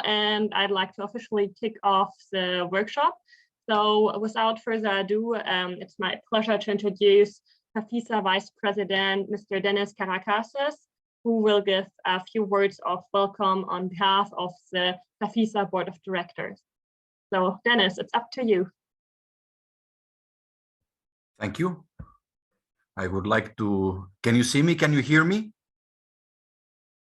and I'd like to officially kick off the workshop. So without further ado, it's my pleasure to introduce TAFISA Vice President, Mr. Denis Karakasis, who will give a few words of welcome on behalf of the TAFISA Board of Directors. So Denis, it's up to you. Thank you. I would like to, can you see me? Can you hear me?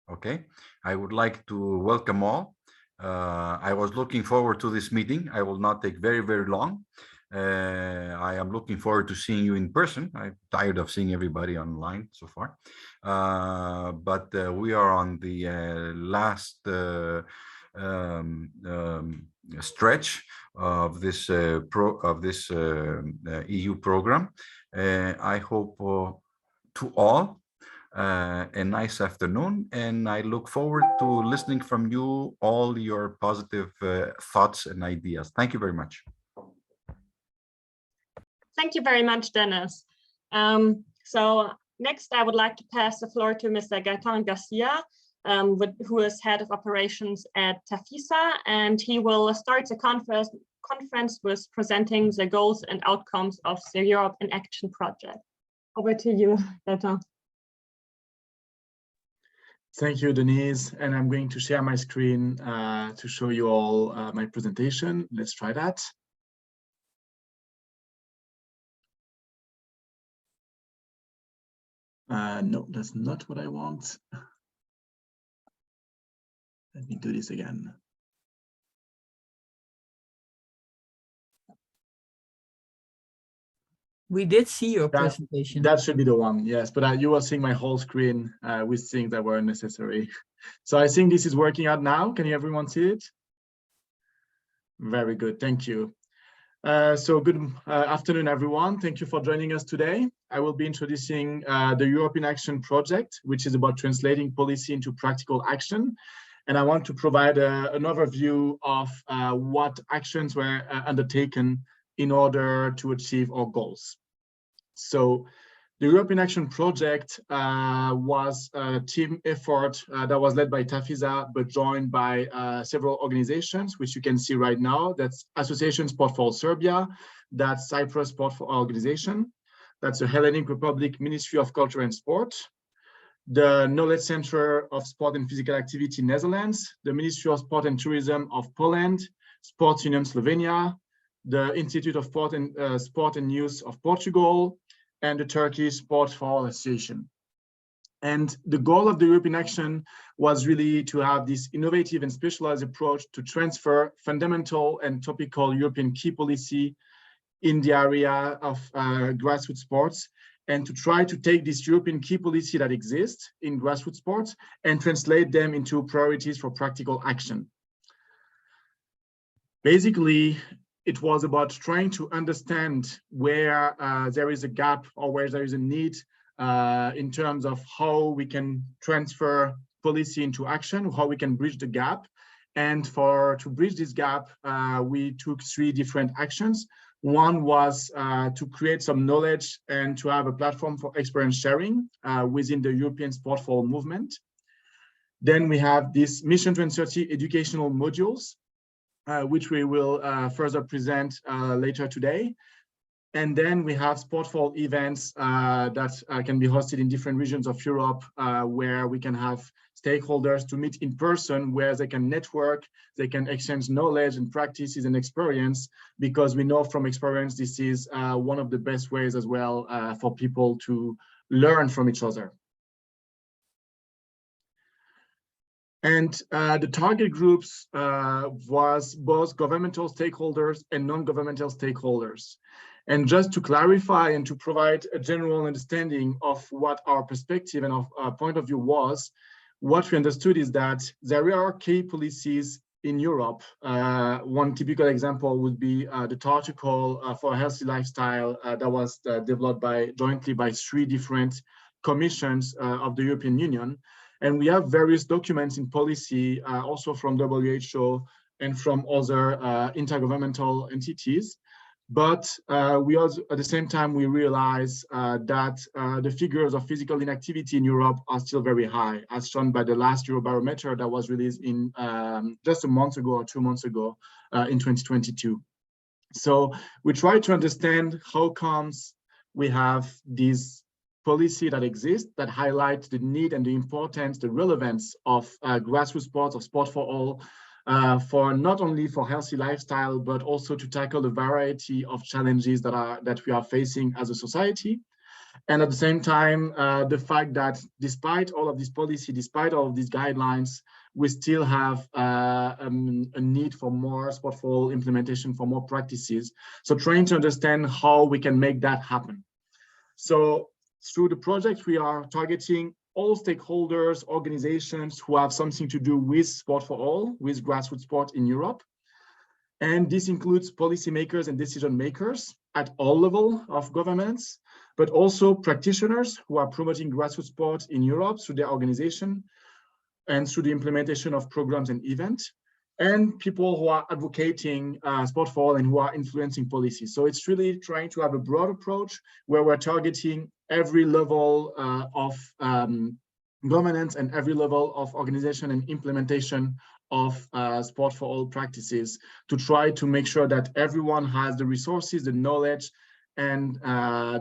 Okay. I would like to welcome all. I was looking forward to this meeting. I will not take very, very long. I am looking forward to seeing you in person. I'm tired of seeing everybody online so far. But we are on the last stretch of this EU program. I hope to all a nice afternoon, and I look forward to listening from you all your positive thoughts and ideas. Thank you very much. Thank you very much, Denis. So next, I would like to pass the floor to Mr. Gaëtan Garcia, who is head of operations at TAFISA, and he will start the conference with presenting the goals and outcomes of the Europe in Action project. Over to you, Gaëtan. Thank you, Denise. And I'm going to share my screen to show you all my presentation. Let's try that. No, that's not what I want. Let me do this again. We did see your presentation. That should be the one, yes. But you were seeing my whole screen with things that were necessary. So I think this is working out now. Can everyone see it? Very good, thank you. So good afternoon, everyone. Thank you for joining us today. I will be introducing the Europe in Action project, which is about translating policy into practical action. And I want to provide an overview of what actions were undertaken in order to achieve our goals. So the Europe in Action project was a team effort that was led by TAFISA, but joined by several organizations, which you can see right now. That's Association Sport for Serbia, that's Cyprus Sport for Organization, that's the Hellenic Republic Ministry of Culture and Sport, the Knowledge Center of Sport and Physical Activity Netherlands, the Ministry of Sport and Tourism of Poland, Sports Union Slovenia, the Institute of Sport and Youth of Portugal, and the Turkish Sport for All Association. And the goal of the Europe in Action was really to have this innovative and specialized approach to transfer fundamental and topical European key policy in the area of grassroots sports, and to try to take this European key policy that exists in grassroots sports and translate them into priorities for practical action. Basically, it was about trying to understand where there is a gap or where there is a need in terms of how we can transfer policy into action, how we can bridge the gap. And to bridge this gap, we took 3 different actions. One was to create some knowledge and to have a platform for experience sharing within the European Sport for All movement. Then we have this Mission 2030 educational modules, which we will further present later today. And then we have Sport for All events that can be hosted in different regions of Europe, where we can have stakeholders to meet in person, where they can network, they can exchange knowledge and practices and experience, because we know from experience this is one of the best ways as well for people to learn from each other. And the target groups was both governmental stakeholders and non-governmental stakeholders. And just to clarify and to provide a general understanding of what our perspective and our point of view was, what we understood is that there are key policies in Europe. One typical example would be the Protocol for a Healthy Lifestyle that was developed jointly by 3 different commissions of the European Union. And we have various documents in policy, also from WHO and from other intergovernmental entities. But we also, at the same time, we realize that the figures of physical inactivity in Europe are still very high, as shown by the last Eurobarometer that was released in just a month ago or 2 months ago in 2022. So we try to understand how comes we have these policy that exists that highlight the need and the importance, the relevance of grassroots sports, of sport for all, for not only for healthy lifestyle, but also to tackle the variety of challenges that we are facing as a society. And at the same time, the fact that despite all of this policy, despite all of these guidelines, we still have a need for more sport for all implementation, for more practices. So trying to understand how we can make that happen. So through the project, we are targeting all stakeholders, organizations who have something to do with sport for all, with grassroots sport in Europe. And this includes policymakers and decision makers at all levels of governments, but also practitioners who are promoting grassroots sport in Europe through their organization and through the implementation of programs and events, and people who are advocating sport for all and who are influencing policy. So it's really trying to have a broad approach where we're targeting every level of governance and every level of organization and implementation of sport for all practices, to try to make sure that everyone has the resources, the knowledge, and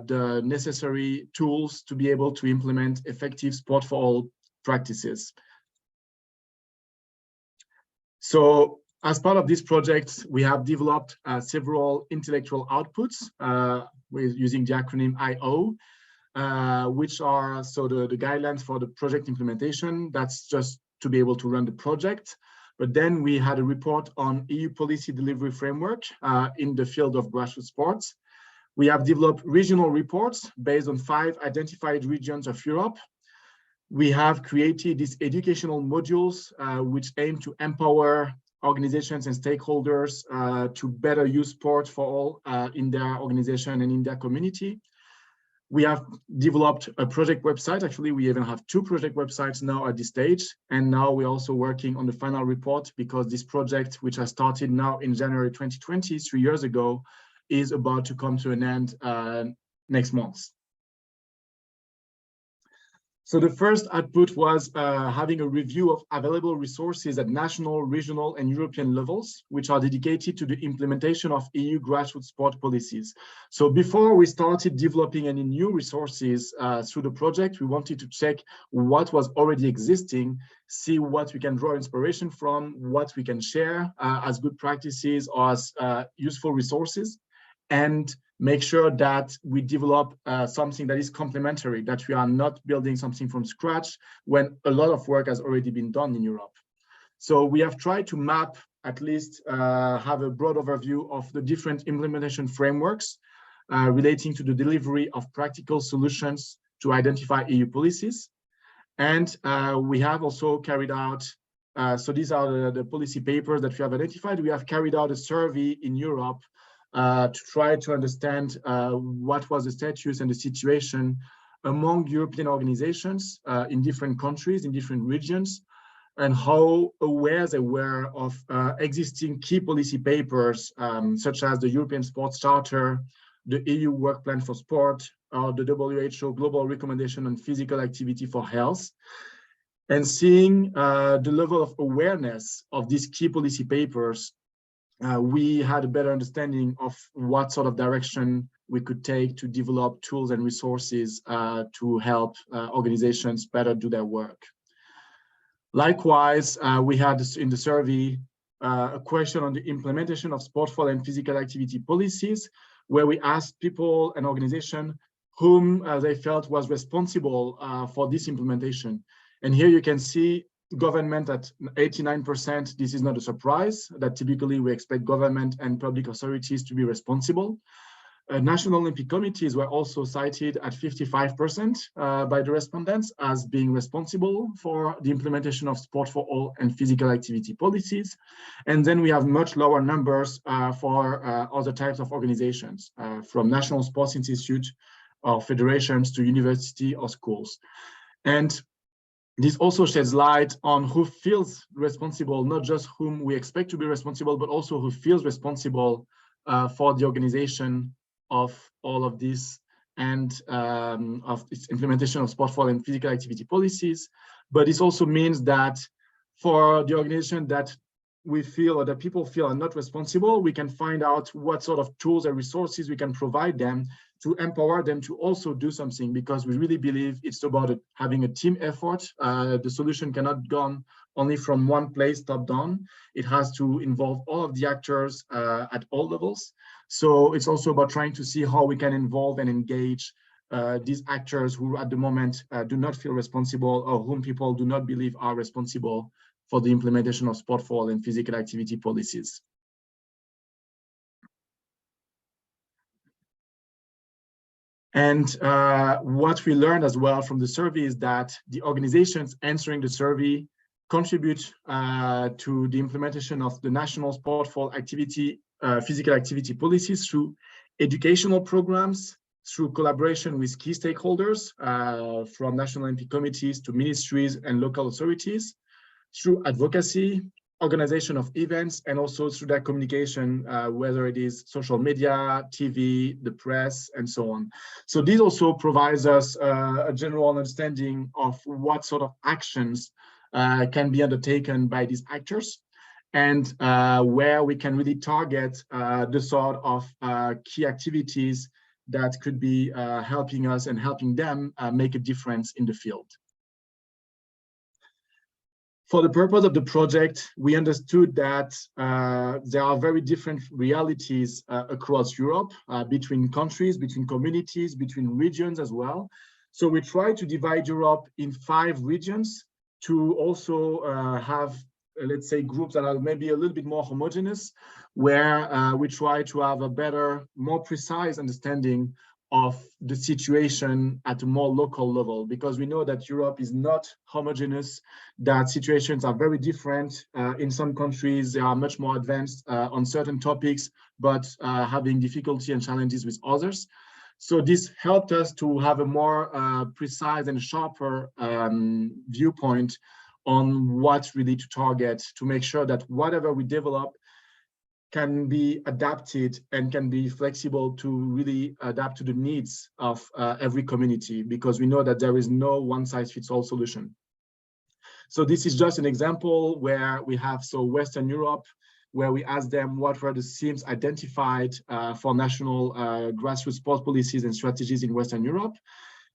the necessary tools to be able to implement effective sport for all practices. So as part of this project, we have developed several intellectual outputs with using the acronym IO, which are the guidelines for the project implementation. That's just to be able to run the project. But then we had a report on EU policy delivery framework in the field of grassroots sports. We have developed regional reports based on 5 identified regions of Europe. We have created these educational modules which aim to empower organizations and stakeholders to better use sport for all in their organization and in their community. We have developed a project website. Actually, we even have 2 project websites now at this stage. And now we're also working on the final report, because this project, which has started now in January 2020, 3 years ago, is about to come to an end next month. So the first output was having a review of available resources at national, regional, and European levels, which are dedicated to the implementation of EU grassroots sport policies. So before we started developing any new resources through the project, we wanted to check what was already existing, see what we can draw inspiration from, what we can share as good practices or as useful resources, and make sure that we develop something that is complementary, that we are not building something from scratch when a lot of work has already been done in Europe. So we have tried to map, at least have a broad overview of the different implementation frameworks relating to the delivery of practical solutions to identify EU policies. And we have also carried out, so these are the policy papers that we have identified. We have carried out a survey in Europe to try to understand what was the status and the situation among European organizations in different countries, in different regions, and how aware they were of existing key policy papers, such as the European Sports Charter, the EU Work Plan for Sport, or the WHO Global Recommendation on Physical Activity for Health. And seeing the level of awareness of these key policy papers, we had a better understanding of what sort of direction we could take to develop tools and resources to help organizations better do their work. Likewise, we had in the survey a question on the implementation of sport for all and physical activity policies, where we asked people and organizations whom they felt was responsible for this implementation. And here you can see government at 89%. This is not a surprise, that typically we expect government and public authorities to be responsible. National Olympic committees were also cited at 55% by the respondents as being responsible for the implementation of sport for all and physical activity policies. And then we have much lower numbers for other types of organizations, from national sports institutes or federations to university or schools. And this also sheds light on who feels responsible, not just whom we expect to be responsible, but also who feels responsible for the organization of all of this and of its implementation of sport for and physical activity policies. But this also means that for the organization that we feel or that people feel are not responsible, we can find out what sort of tools and resources we can provide them to empower them to also do something, because we really believe it's about having a team effort. The solution cannot come only from one place top down. It has to involve all of the actors at all levels. So it's also about trying to see how we can involve and engage these actors who at the moment do not feel responsible, or whom people do not believe are responsible for the implementation of sport for all and physical activity policies. And what we learned as well from the survey is that the organizations answering the survey contribute to the implementation of the national sport for activity, physical activity policies through educational programs, through collaboration with key stakeholders, from national Olympic committees to ministries and local authorities, through advocacy, organization of events, and also through that communication, whether it is social media, TV, the press, and so on. So this also provides us a general understanding of what sort of actions can be undertaken by these actors, and where we can really target the sort of key activities that could be helping us and helping them make a difference in the field. For the purpose of the project, we understood that there are very different realities across Europe, between countries, between communities, between regions as well. So we try to divide Europe in 5 regions to also have, let's say, groups that are maybe a little bit more homogeneous, where we try to have a better, more precise understanding of the situation at a more local level, because we know that Europe is not homogeneous, that situations are very different. In some countries, they are much more advanced on certain topics, but having difficulty and challenges with others. So this helped us to have a more precise and sharper viewpoint on what really to target, to make sure that whatever we develop can be adapted and can be flexible to really adapt to the needs of every community, because we know that there is no one-size-fits-all solution. So this is just an example where we have, so Western Europe, where we asked them what were the themes identified for national grassroots sport policies and strategies in Western Europe.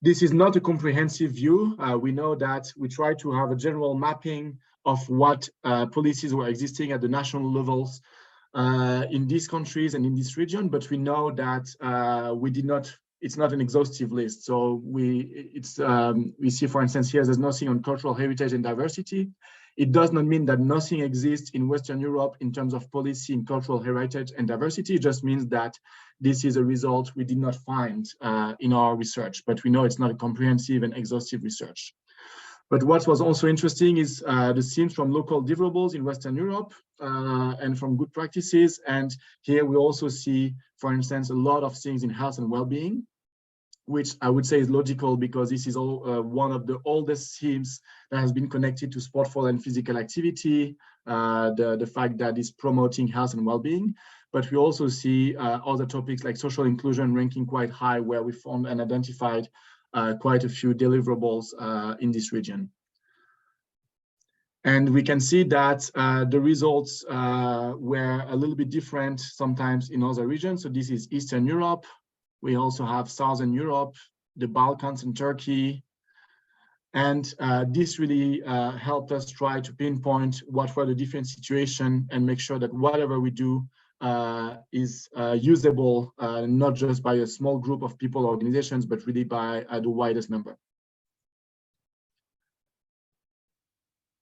This is not a comprehensive view. We know that we try to have a general mapping of what policies were existing at the national levels in these countries and in this region, but we know that it's not an exhaustive list. So we see, for instance, here there's nothing on cultural heritage and diversity. It does not mean that nothing exists in Western Europe in terms of policy in cultural heritage and diversity. It just means that this is a result we did not find in our research, but we know it's not a comprehensive and exhaustive research. But what was also interesting is the themes from local deliverables in Western Europe and from good practices. And here we also see, for instance, a lot of things in health and well-being, which I would say is logical, because this is all one of the oldest themes that has been connected to sport for and physical activity, the fact that it's promoting health and well-being. But we also see other topics like social inclusion ranking quite high, where we found and identified quite a few deliverables in this region. And we can see that the results were a little bit different sometimes in other regions. So this is Eastern Europe. We also have Southern Europe, the Balkans and Turkey. And this really helped us try to pinpoint what were the different situations and make sure that whatever we do is usable, not just by a small group of people or organizations, but really by the widest number.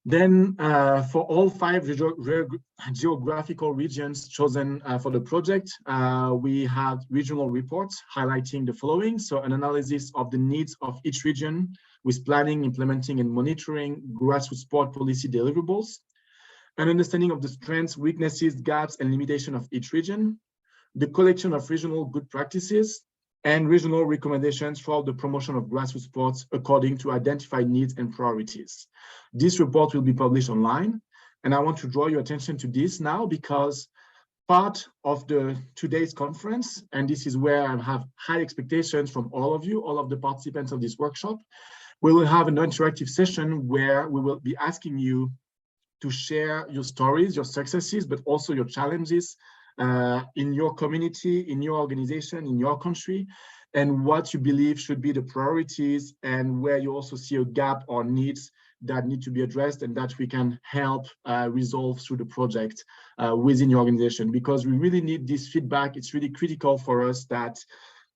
Then for all 5 geographical regions chosen for the project, we have regional reports highlighting the following. So an analysis of the needs of each region with planning, implementing, and monitoring grassroots sport policy deliverables, an understanding of the strengths, weaknesses, gaps, and limitations of each region, the collection of regional good practices, and regional recommendations for the promotion of grassroots sports according to identified needs and priorities. This report will be published online, and I want to draw your attention to this now, because part of today's conference, and this is where I have high expectations from all of you, all of the participants of this workshop. We will have an interactive session where we will be asking you to share your stories, your successes, but also your challenges in your community, in your organization, in your country, and what you believe should be the priorities and where you also see a gap or needs that need to be addressed and that we can help resolve through the project within your organization. Because we really need this feedback. It's really critical for us that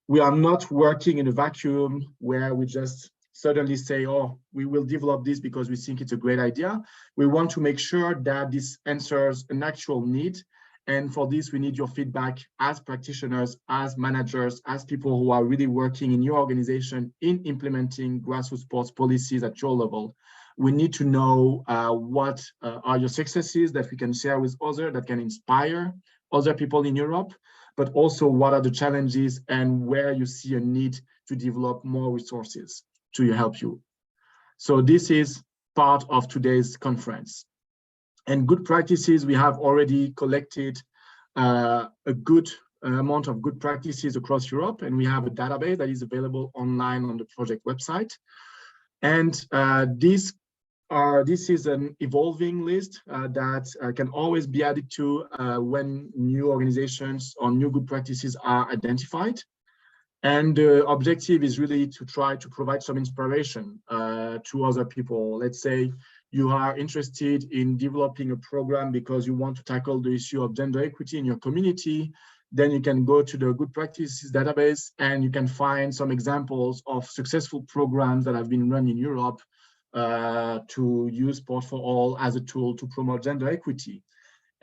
we are not working in a vacuum where we just suddenly say, oh, we will develop this because we think it's a great idea. We want to make sure that this answers an actual need. And for this, we need your feedback as practitioners, as managers, as people who are really working in your organization in implementing grassroots sports policies at your level. We need to know what are your successes that we can share with others, that can inspire other people in Europe, but also what are the challenges and where you see a need to develop more resources to help you. So this is part of today's conference. And good practices, we have already collected a good amount of good practices across Europe, and we have a database that is available online on the project website. And this is an evolving list that can always be added to when new organizations or new good practices are identified. And the objective is really to try to provide some inspiration to other people. Let's say you are interested in developing a program because you want to tackle the issue of gender equity in your community, then you can go to the good practices database and you can find some examples of successful programs that have been run in Europe to use Sport for All as a tool to promote gender equity.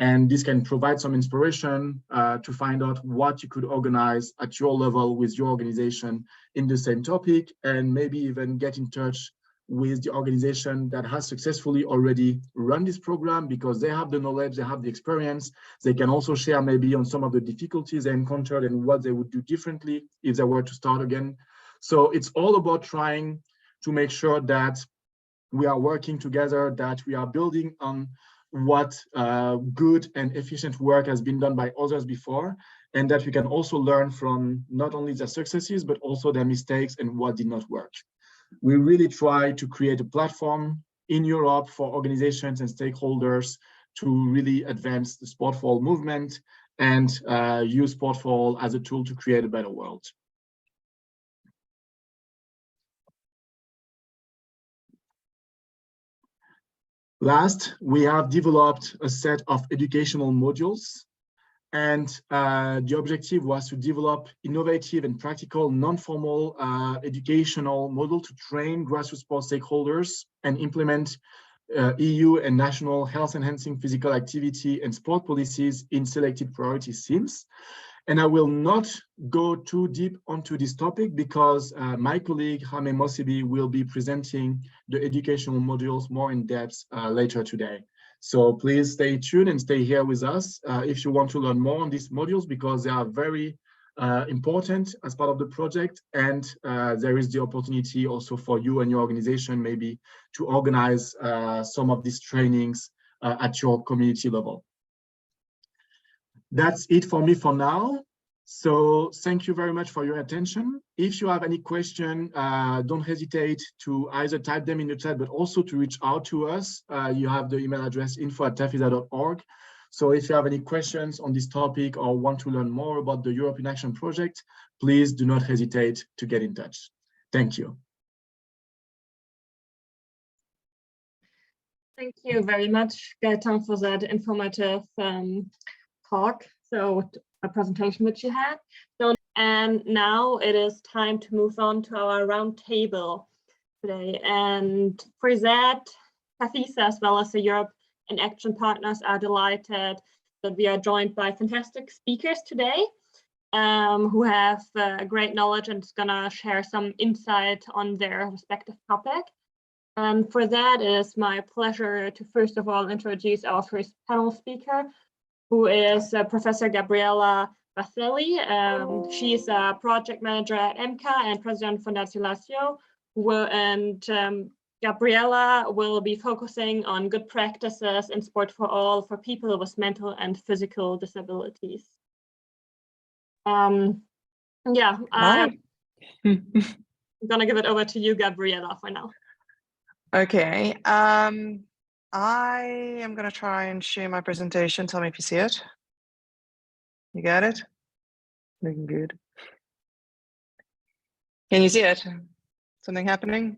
And this can provide some inspiration to find out what you could organize at your level with your organization in the same topic, and maybe even get in touch with the organization that has successfully already run this program, because they have the knowledge, they have the experience. They can also share maybe on some of the difficulties they encountered and what they would do differently if they were to start again. So it's all about trying to make sure that we are working together, that we are building on what good and efficient work has been done by others before, and that we can also learn from not only their successes, but also their mistakes and what did not work. We really try to create a platform in Europe for organizations and stakeholders to really advance the Sport for All movement and use Sport for All as a tool to create a better world. Last, we have developed a set of educational modules, and the objective was to develop innovative and practical non-formal educational model to train grassroots sports stakeholders and implement EU and national health enhancing physical activity and sport policies in selected priority themes. And I will not go too deep onto this topic because my colleague Mothibi will be presenting the educational modules more in depth later today. So please stay tuned and stay here with us if you want to learn more on these modules, because they are very important as part of the project. And there is the opportunity also for you and your organization maybe to organize some of these trainings at your community level. That's it for me for now. So thank you very much for your attention. If you have any question, don't hesitate to either type them in the chat, but also to reach out to us. You have the email address info@tafisa.org. So if you have any questions on this topic or want to learn more about the Europe in Action project, please do not hesitate to get in touch. Thank you. Thank you very much, Gaëtan, for that informative talk, so a presentation which you had. So, and now it is time to move on to our round table today. And for that, TAFISA as well as the Europe in Action partners are delighted that we are joined by fantastic speakers today who have great knowledge and is gonna share some insight on their respective topic. And for that, it is my pleasure to first of all introduce our first panel speaker, who is Professor Gabriella Bascelli. She is a project manager at EMCA and president for Lazio, and Gabriella will be focusing on good practices in sport for all for people with mental and physical disabilities. Yeah, I'm gonna give it over to you, Gabriella, for now. Okay, I am gonna try and share my presentation. Tell me if you see it. You got it? Looking good. Can you see it? Something happening?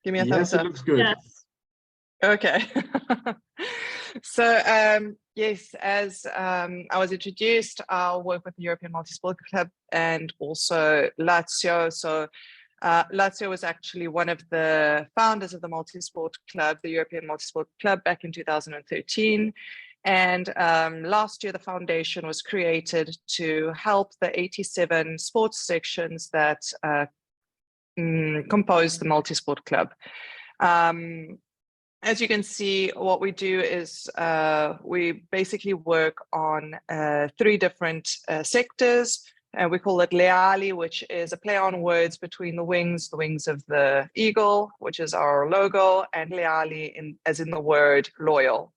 Give me a thumbs up. Yes, it looks good. Yes. Okay. So yes, as I was introduced, I'll work with the European Multisport Club and also Lazio. So Lazio was actually one of the founders of the Multisport Club, the European Multisport Club, back in 2013. And last year, the foundation was created to help the 87 sports sections that compose the Multisport Club. As you can see, what we do is we basically work on 3 different sectors. We call it Leali, which is a play on words between the wings of the eagle, which is our logo, and Leali as in the word loyal.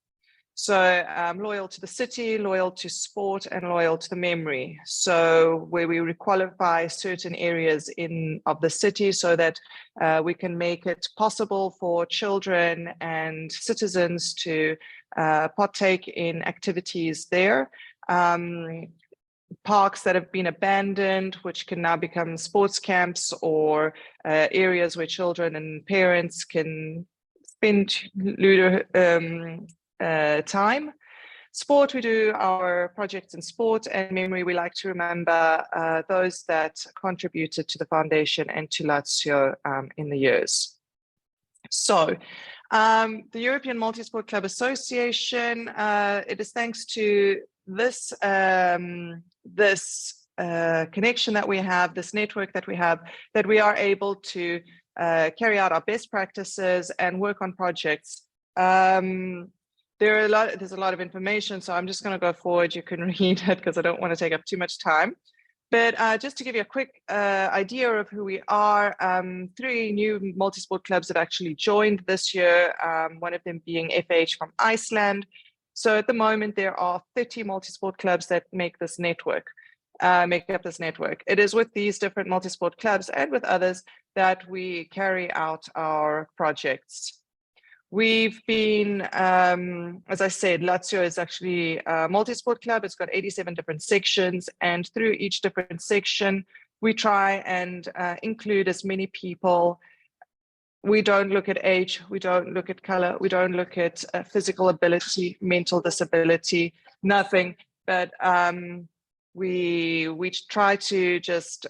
So loyal to the city, loyal to sport, and loyal to the memory. So where we requalify certain areas of the city so that we can make it possible for children and citizens to partake in activities there. Parks that have been abandoned, which can now become sports camps or areas where children and parents can spend time. Sport, we do our projects in sport, and memory, we like to remember those that contributed to the foundation and to Lazio in the years. So the European Multisport Club Association, it is thanks to this connection that we have, this network that we have, that we are able to carry out our best practices and work on projects. There's a lot of information, so I'm just going to go forward. You can read it because I don't want to take up too much time. But just to give you a quick idea of who we are, 3 new multisport clubs have actually joined this year, one of them being FH from Iceland. So at the moment, there are 30 multisport clubs that make up this network. It is with these different multisport clubs and with others that we carry out our projects. We've been, as I said, Lazio is actually a multi-sport club. It's got 87 different sections, and through each different section, we try and include as many people. We don't look at age, we don't look at color, we don't look at physical ability, mental disability, nothing. But we try to just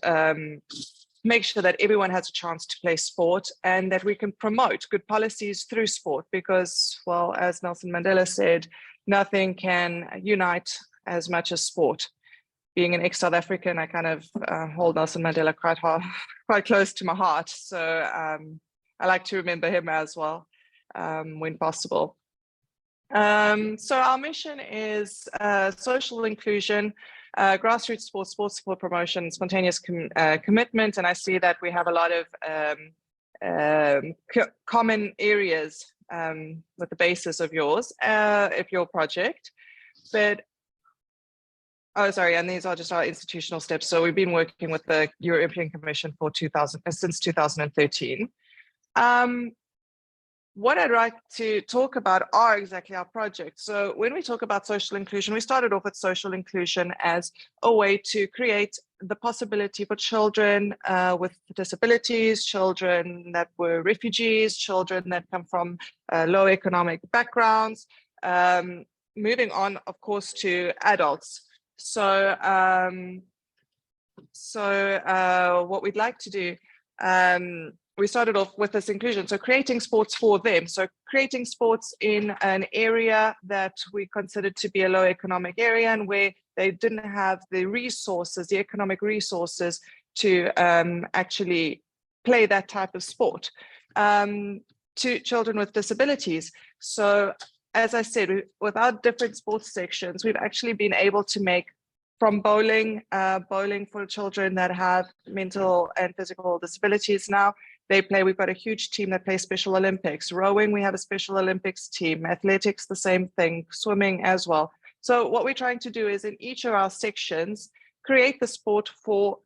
make sure that everyone has a chance to play sport and that we can promote good policies through sport because, well, as Nelson Mandela said, nothing can unite as much as sport. Being an ex-South African, I kind of hold Nelson Mandela quite close to my heart. So I like to remember him as well when possible. So our mission is social inclusion, grassroots sports support promotion, spontaneous commitment, and I see that we have a lot of common areas with the basis of your project. But and these are just our institutional steps. So we've been working with the European Commission for since 2013. What I'd like to talk about are exactly our projects. So when we talk about social inclusion, we started off with social inclusion as a way to create the possibility for children with disabilities, children that were refugees, children that come from low economic backgrounds, moving on, of course, to adults. So, what we'd like to do, we started off with this inclusion, so creating sports for them. So creating sports in an area that we considered to be a low economic area and where they didn't have the resources, the economic resources to actually play that type of sport. To children with disabilities. So as I said, with our different sports sections, we've actually been able to make from bowling for children that have mental and physical disabilities now, We've got a huge team that plays Special Olympics. Rowing, we have a Special Olympics team. Athletics, the same thing. Swimming as well. So what we're trying to do is in each of our sections, create the sport for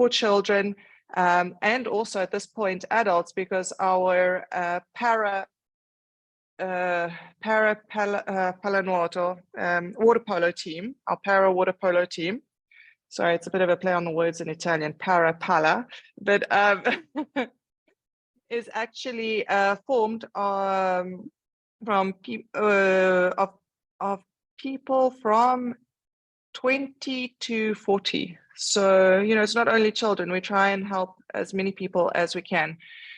children and also at this point adults, because our pallanuoto water polo team, our para water polo team. Sorry, it's a bit of a play on the words in Italian, palla, but is actually formed from people from 20 to 40. So, it's not only children, we try and help as many people as we can.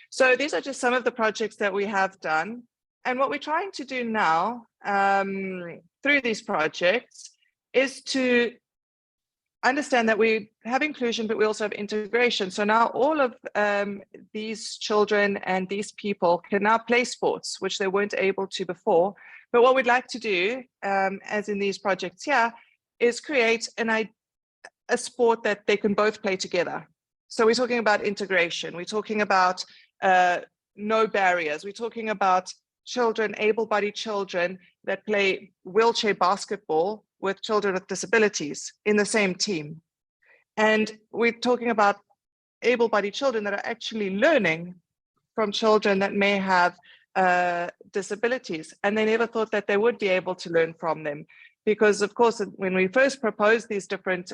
So these are just some of the projects that we have done. And what we're trying to do now through these projects is to understand that we have inclusion, but we also have integration. So now all of these children and these people can now play sports, which they weren't able to before. But what we'd like to do, as in these projects here, is create a sport that they can both play together. So we're talking about integration. We're talking about no barriers. We're talking about children, able-bodied children that play wheelchair basketball with children with disabilities in the same team. And we're talking about able-bodied children that are actually learning from children that may have disabilities, and they never thought that they would be able to learn from them. Because of course, when we first proposed these different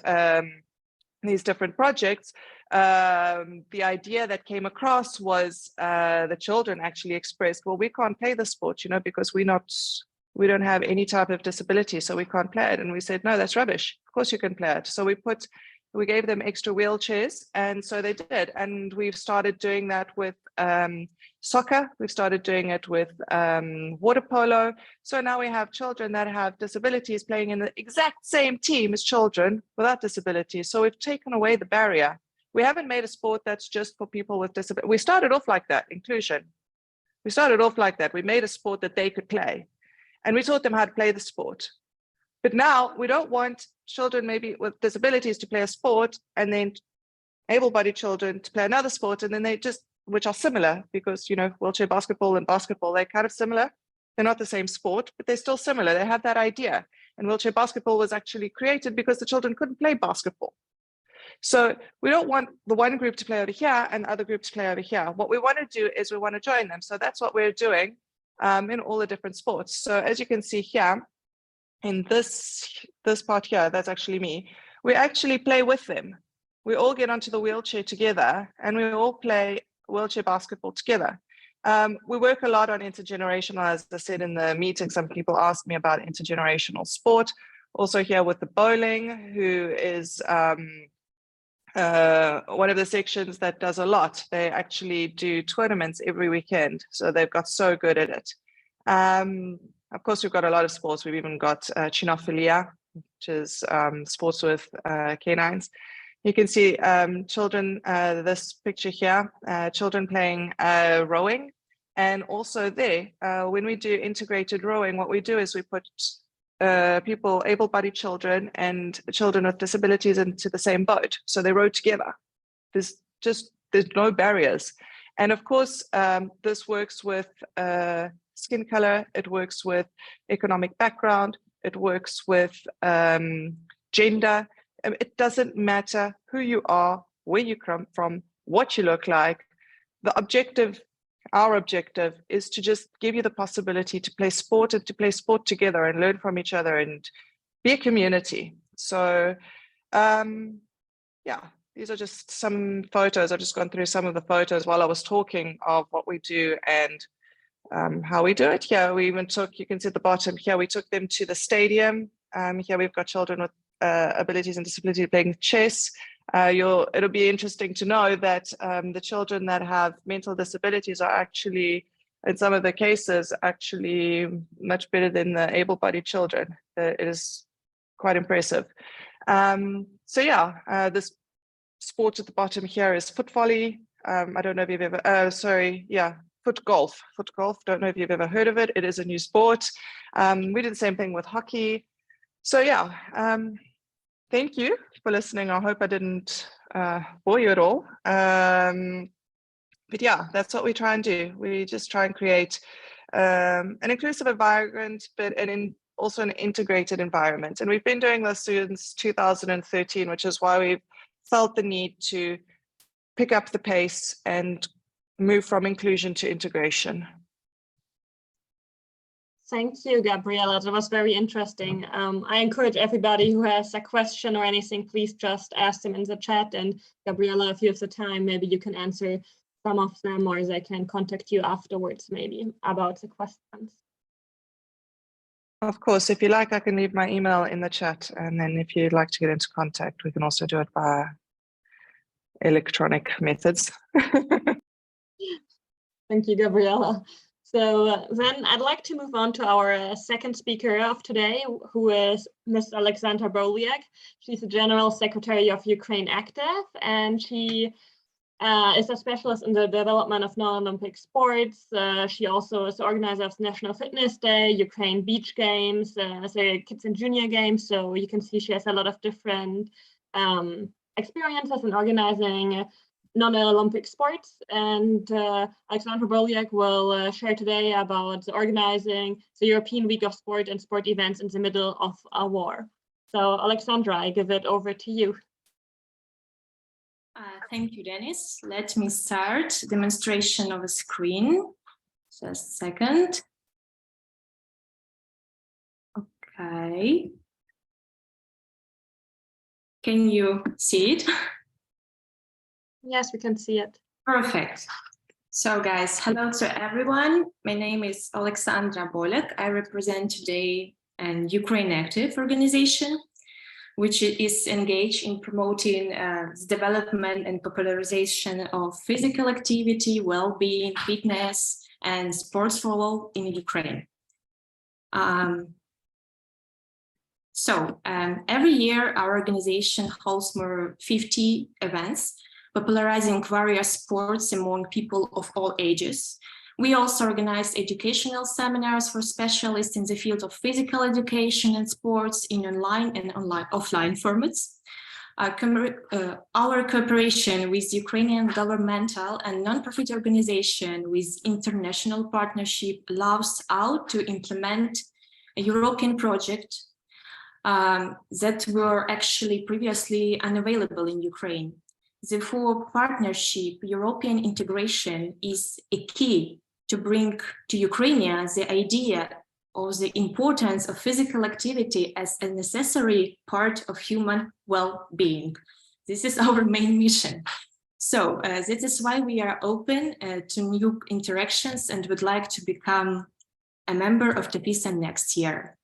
projects, the idea that came across was the children actually expressed, well, we can't play the sport, because we don't have any type of disability, so we can't play it. And we said, no, that's rubbish. Of course you can play it. So we gave them extra wheelchairs, and so they did. And we've started doing that with soccer. We've started doing it with water polo. So now we have children that have disabilities playing in the exact same team as children without disabilities. So we've taken away the barrier. We haven't made a sport that's just for people with disabilities. We started off like that, inclusion. We started off like that. We made a sport that they could play, and we taught them how to play the sport. But now we don't want children maybe with disabilities to play a sport and then able-bodied children to play another sport, and then which are similar, because, wheelchair basketball and basketball, they're kind of similar. They're not the same sport, but they're still similar. They have that idea. And wheelchair basketball was actually created because the children couldn't play basketball. So we don't want the one group to play over here and the other group to play over here. What we want to do is we want to join them. So that's what we're doing in all the different sports. So as you can see here, in this part here, that's actually me, we actually play with them. We all get onto the wheelchair together and we all play wheelchair basketball together. We work a lot on intergenerational. As I said in the meeting, some people asked me about intergenerational sport. Also here with the bowling, who is one of the sections that does a lot. They actually do tournaments every weekend, so they've got so good at it. Of course, we've got a lot of sports. We've even got chinophilia, which is sports with canines. You can see children, this picture here, children playing rowing. And also there, when we do integrated rowing, what we do is we put people, able-bodied children and children with disabilities into the same boat. So they row together. There's no barriers. And of course, this works with skin color, it works with economic background, it works with gender. It doesn't matter who you are, where you come from, what you look like. Our objective is to just give you the possibility to play sport and to play sport together and learn from each other and be a community. So yeah, these are just some photos. I've just gone through some of the photos while I was talking of what we do and how we do it. Here we even took, you can see at the bottom here, we took them to the stadium. Here we've got children with abilities and disability playing chess. It'll be interesting to know that the children that have mental disabilities are actually, in some of the cases, actually much better than the able-bodied children. It is quite impressive. So yeah, this sport at the bottom here is foot volley. I don't know if you've ever, foot golf. Foot golf, don't know if you've ever heard of it. It is a new sport. We did the same thing with hockey. So yeah, thank you for listening. I hope I didn't bore you at all. yeah, that's what we try and do. We just try and create an inclusive environment, but also an integrated environment. And we've been doing this since 2013, which is why we've felt the need to pick up the pace and move from inclusion to integration. Thank you, Gabriella. That was very interesting. I encourage everybody who has a question or anything, please just ask them in the chat. And Gabriella, if you have the time, maybe you can answer some of them, or they can contact you afterwards, maybe about the questions. Of course, if you like, I can leave my email in the chat. And then if you'd like to get into contact, we can also do it via electronic methods. Thank you, Gabriella. So then I'd like to move on to our second speaker of today, who is Ms. Oleksandra Boliak. She's the General Secretary of Ukraine Active, and she is a specialist in the development of non-Olympic sports. She also is the organizer of National Fitness Day, Ukraine Beach Games, the Kids and Junior Games. So you can see she has a lot of different experiences in organizing non-Olympic sports. And Oleksandra Boliak will share today about organizing the European Week of Sport and sport events in the middle of a war. So Oleksandra, I give it over to you. Thank you, Denis. Let me start demonstration of a screen. Just a second. Okay. Can you see it? Yes, we can see it. Perfect. So guys, hello to everyone. My name is Oleksandra Boliak. I represent today an Ukraine Active organization, which is engaged in promoting the development and popularization of physical activity, well-being, fitness, and sports for all in Ukraine. Every year, our organization holds more 50 events, popularizing various sports among people of all ages. We also organize educational seminars for specialists in the field of physical education and sports in online and offline formats. Our cooperation with Ukrainian governmental and non-profit organization with international partnership allows us to implement a European project that were actually previously unavailable in Ukraine. Therefore, partnership, European integration is a key to bring to Ukrainians the idea of the importance of physical activity as a necessary part of human well-being. This is our main mission. So this is why we are open to new interactions and would like to become a member of TAFISA next year.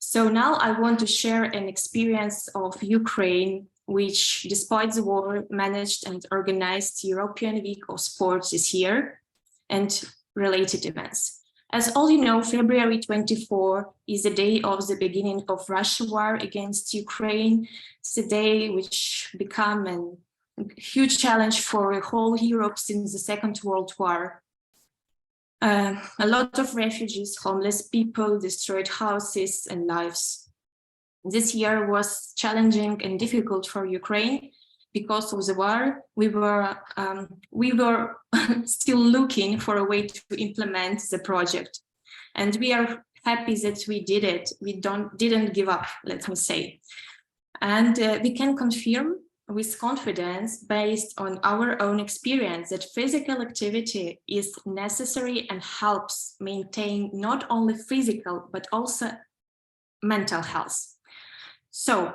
So now I want to share an experience of Ukraine, which despite the war managed and organized European Week of Sports this year and related events. As all you know, February 24 is the day of the beginning of Russian war against Ukraine. It's a day which became a huge challenge for the whole Europe since the Second World War. A lot of refugees, homeless people, destroyed houses and lives. This year was challenging and difficult for Ukraine because of the war. We were still looking for a way to implement the project, and we are happy that we did it. We didn't give up, let me say, and we can confirm with confidence, based on our own experience, that physical activity is necessary and helps maintain not only physical but also mental health. So,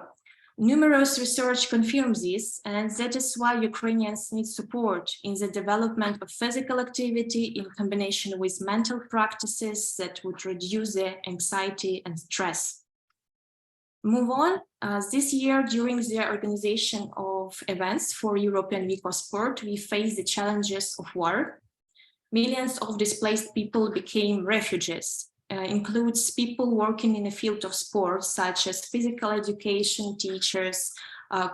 numerous research confirms this, and that is why Ukrainians need support in the development of physical activity in combination with mental practices that would reduce their anxiety and stress. Move on. This year, during the organization of events for European Week of Sport, we faced the challenges of war. Millions of displaced people became refugees. Includes people working in the field of sports, such as physical education, teachers,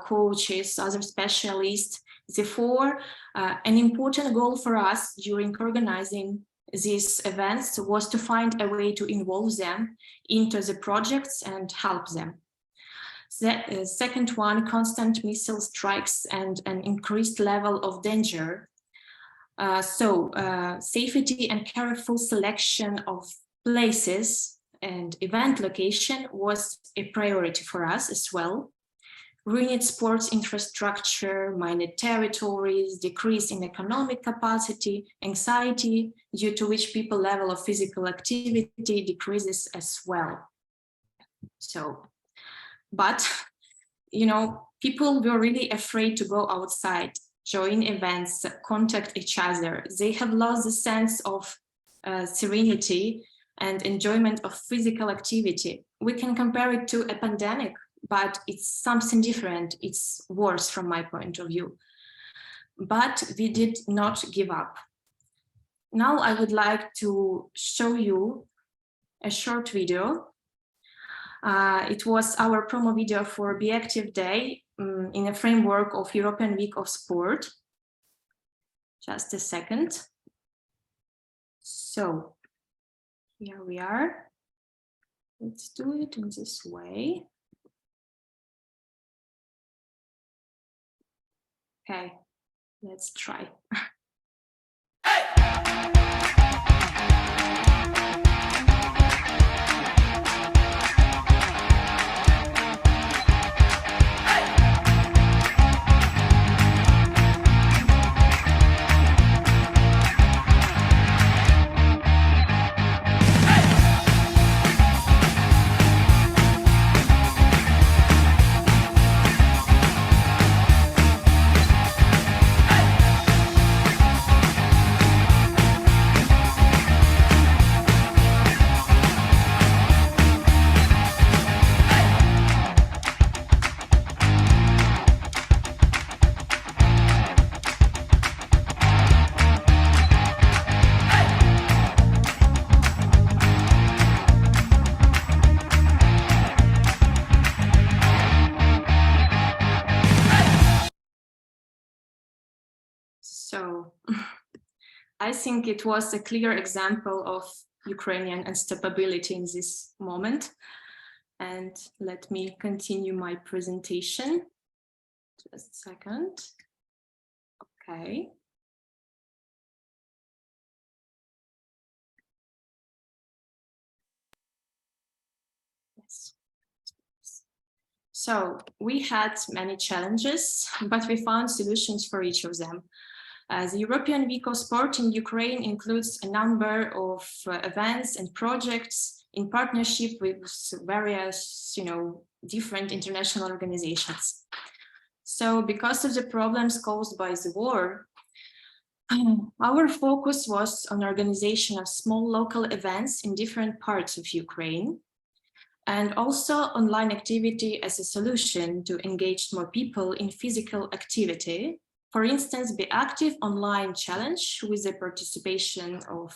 coaches, other specialists. Therefore, an important goal for us during organizing these events was to find a way to involve them into the projects and help them. The second one, constant missile strikes and an increased level of danger Safety and careful selection of places and event location was a priority for us as well. Ruined sports infrastructure, mined territories, decrease in economic capacity, anxiety, due to which people's level of physical activity decreases as well. So, but, you know, people were really afraid to go outside, join events, contact each other. They have lost the sense of serenity and enjoyment of physical activity. We can compare it to a pandemic, but it's something different. It's worse from my point of view. But we did not give up. Now I would like to show you a short video. It was our promo video for Be Active Day in a framework of European Week of Sport. Just a second. So here we are. Let's do it in this way. Okay, let's try. So I think it was a clear example of Ukrainian unstoppability in this moment. And let me continue my presentation. Just a second. Okay. Yes. So we had many challenges, but we found solutions for each of them. The European Week of Sport in Ukraine includes a number of events and projects in partnership with various, different international organizations. So because of the problems caused by the war, our focus was on organization of small local events in different parts of Ukraine, and also online activity as a solution to engage more people in physical activity. For instance, Be Active online challenge with the participation of,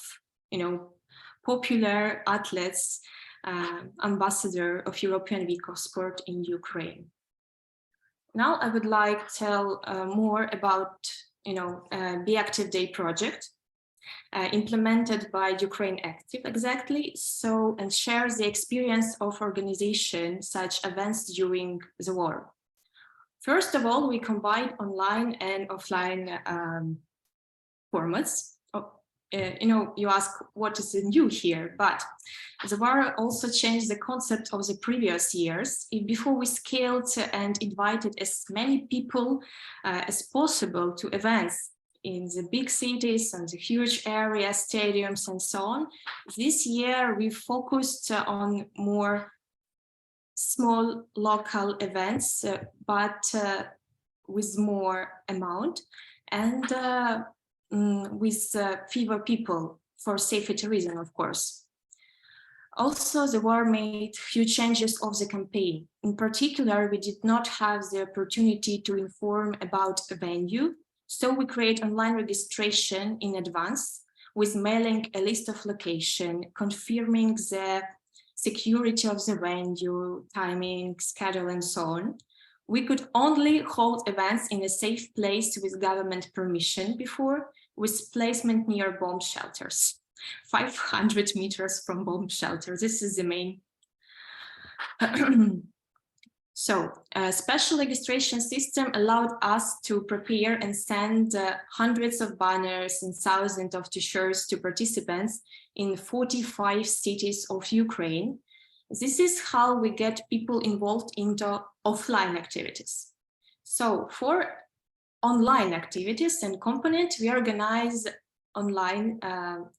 popular athletes, ambassador of European Week of Sport in Ukraine. Now I would like to tell more about, Be Active Day project implemented by Ukraine Active exactly. So, and shares the experience of organization such events during the war. First of all, we combined online and offline formats. You ask what is new here, but the war also changed the concept of the previous years. Before we scaled and invited as many people as possible to events in the big cities and the huge areas, stadiums, and so on. This year, we focused on more small local events, but with more amount and with fewer people for safety reasons, of course. Also, the war made few changes of the campaign. In particular, we did not have the opportunity to inform about a venue, so we create online registration in advance with mailing a list of location, confirming the security of the venue, timing, schedule, and so on. We could only hold events in a safe place with government permission before, with placement near bomb shelters, 500 meters from bomb shelters. This is the main. So a special registration system allowed us to prepare and send hundreds of banners and thousands of t-shirts to participants in 45 cities of Ukraine. This is how we get people involved into offline activities. So for online activities and component, we organize online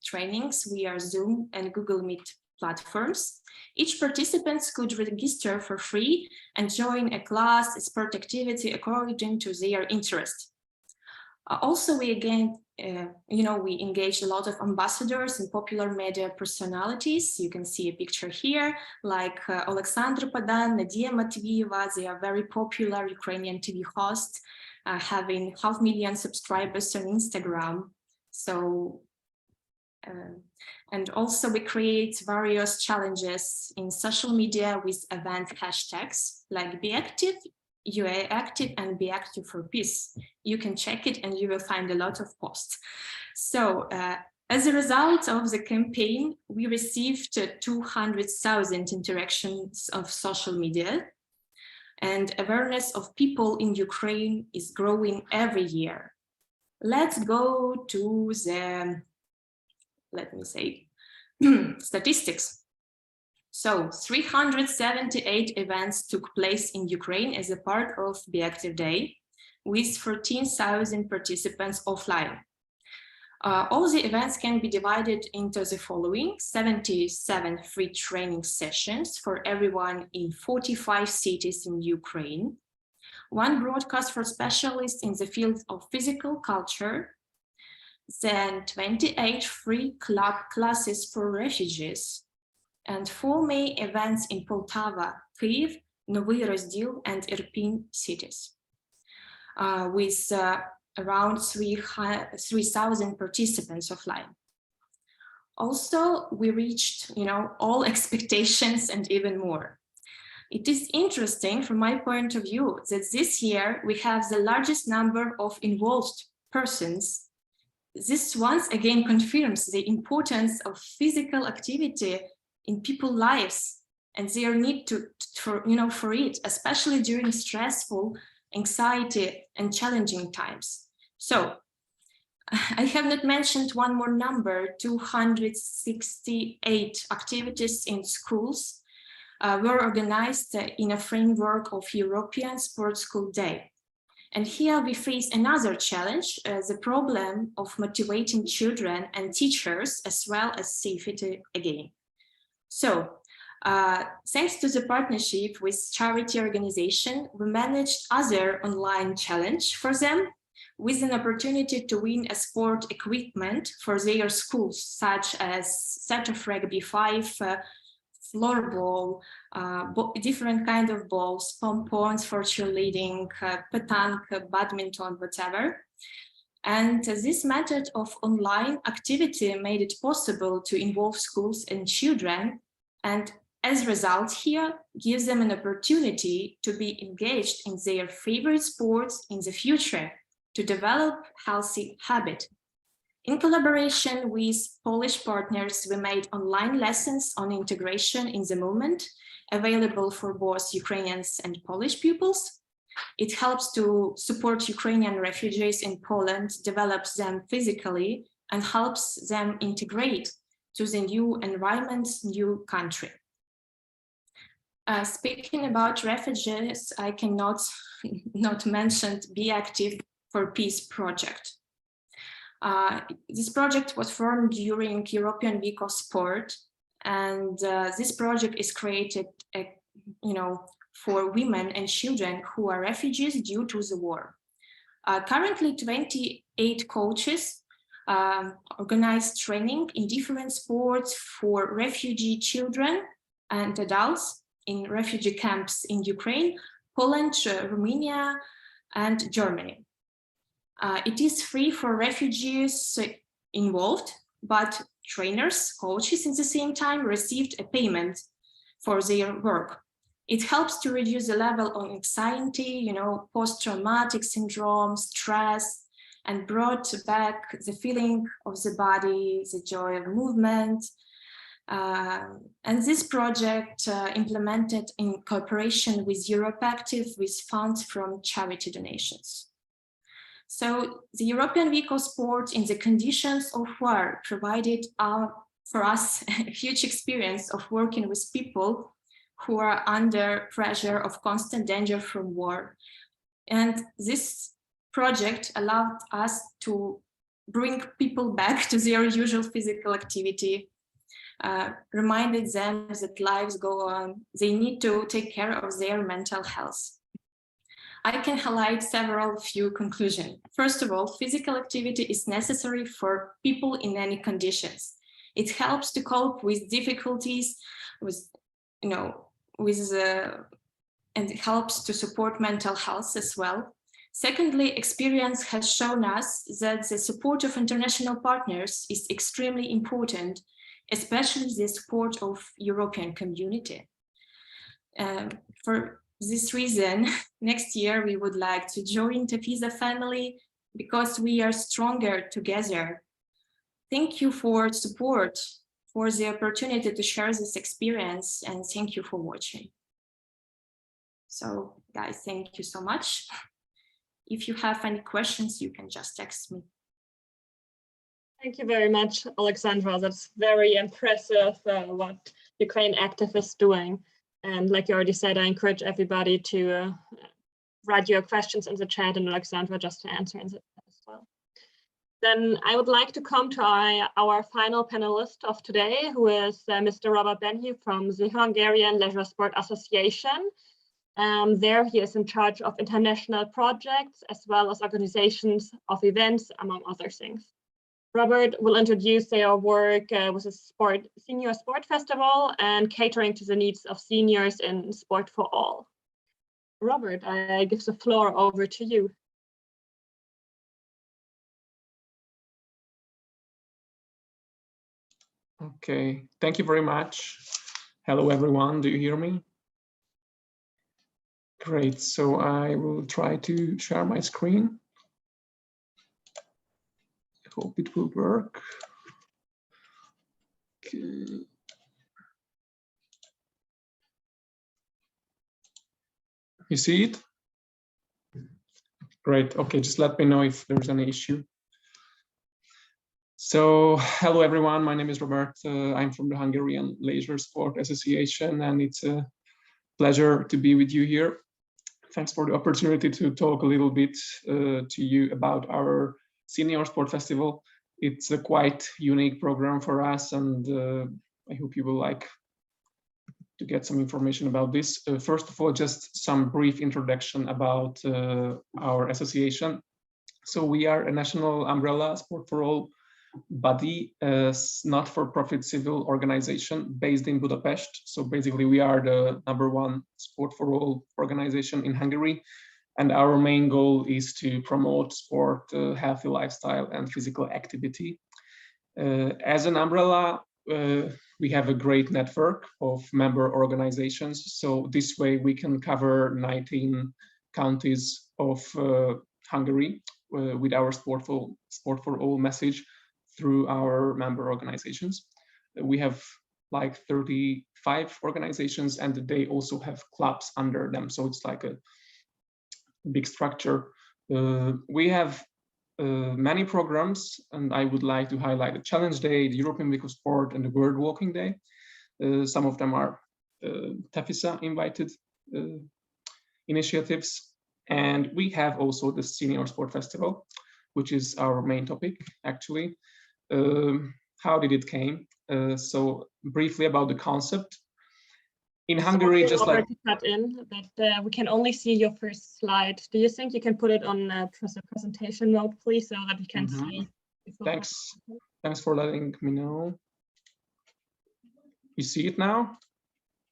trainings via Zoom and Google Meet platforms. Each participant could register for free and join a class, a sport activity according to their interest. Also, we again, we engaged a lot of ambassadors and popular media personalities. You can see a picture here, like Oleksandra Boliak, Nadia Mothibi. They are very popular Ukrainian TV hosts, having 500,000 subscribers on Instagram. So, and also we create various challenges in social media with event hashtags like Be Active, UA Active, and Be Active for Peace. You can check it and you will find a lot of posts. So as a result of the campaign, we received 200,000 interactions of social media, and awareness of people in Ukraine is growing every year. Let's go to the, let me say, statistics. So 378 events took place in Ukraine as a part of Be Active Day, with 14,000 participants offline. All the events can be divided into the following: 77 free training sessions for everyone in 45 cities in Ukraine, 1 broadcast for specialists in the field of physical culture, then 28 free club classes for refugees, and 4 main events in Poltava, Kyiv, Novy Rozdil, and Irpin cities, with around 3,000 participants offline. Also, we reached, all expectations and even more. It is interesting from my point of view that this year we have the largest number of involved persons. This once again confirms the importance of physical activity in people's lives and their need for it, especially during stressful, anxiety, and challenging times. So I have not mentioned one more number: 268 activities in schools were organized in a framework of European Sports School Day. And here we face another challenge, the problem of motivating children and teachers, as well as safety again. So thanks to the partnership with charity organization, we managed other online challenge for them, with an opportunity to win a sport equipment for their schools, such as set of rugby 5, floorball, different kind of balls, pom-poms for cheerleading, petanque, badminton, whatever. And this method of online activity made it possible to involve schools and children, and as a result here, gives them an opportunity to be engaged in their favorite sports in the future, to develop healthy habit. In collaboration with Polish partners, we made online lessons on integration in the movement, available for both Ukrainians and Polish pupils. It helps to support Ukrainian refugees in Poland, develops them physically, and helps them integrate to the new environment, new country. Speaking about refugees, I cannot not mention Be Active for Peace project. This project was formed during European Week of Sport, and this project is created, for women and children who are refugees due to the war. Currently, 28 coaches organize training in different sports for refugee children and adults in refugee camps in Ukraine, Poland, Romania, and Germany. It is free for refugees involved, but trainers, coaches at the same time received a payment for their work. It helps to reduce the level of anxiety, post-traumatic syndrome, stress, and brought back the feeling of the body, the joy of movement. And this project implemented in cooperation with Europe Active with funds from charity donations. So the European Week of Sport in the conditions of war provided for us a huge experience of working with people who are under pressure of constant danger from war. And this project allowed us to bring people back to their usual physical activity, reminded them that lives go on. They need to take care of their mental health. I can highlight several few conclusions. First of all, physical activity is necessary for people in any conditions. It helps to cope with difficulties, and it helps to support mental health as well. Secondly, experience has shown us that the support of international partners is extremely important, especially the support of European community. For this reason, next year we would like to join TAFISA family because we are stronger together. Thank you for support, for the opportunity to share this experience, and thank you for watching. So guys, thank you so much. If you have any questions, you can just text me. Thank you very much, Oleksandra. That's very impressive what Ukraine Active is doing. And like you already said, I encourage everybody to write your questions in the chat and Oleksandra just to answer in the chat as well. Then I would like to come to our final panelist of today, who is Mr. Robert Benyhe from the Hungarian Leisure Sport Association. There he is in charge of international projects as well as organizations of events, among other things. Robert will introduce their work with a senior sport festival and catering to the needs of seniors in sport for all. Robert, I give the floor over to you. Okay, thank you very much. Hello, everyone. Do you hear me? Great. So I will try to share my screen. I hope it will work. Okay. You see it? Great. Okay, just let me know if there's any issue. So, hello everyone, my name is Robert. I'm from the Hungarian Leisure Sport Association, and it's a pleasure to be with you here. Thanks for the opportunity to talk a little bit to you about our Senior Sport Festival. It's a quite unique program for us, and I hope you will like to get some information about this. First of all, just some brief introduction about our association. So we are a national umbrella Sport for All body, not-for-profit civil organization based in Budapest. So basically we are the #1 Sport for All organization in Hungary. And our main goal is to promote sport, healthy lifestyle and physical activity. As an umbrella, we have a great network of member organizations. So this way we can cover 19 counties of Hungary with our Sport for All message through our member organizations. We have like 35 organizations, and they also have clubs under them. So it's like a big structure. We have many programs, and I would like to highlight the Challenge Day, the European Week of Sport, and the World Walking Day. Some of them are TAFISA invited initiatives. And we have also the Senior Sport Festival, which is our main topic, actually. How did it came? So briefly about the concept. In Hungary, just like to cut in, but we can only see your first slide. Do you think you can put it on presentation mode, please, so that we can see? Thanks for letting me know. You see it now?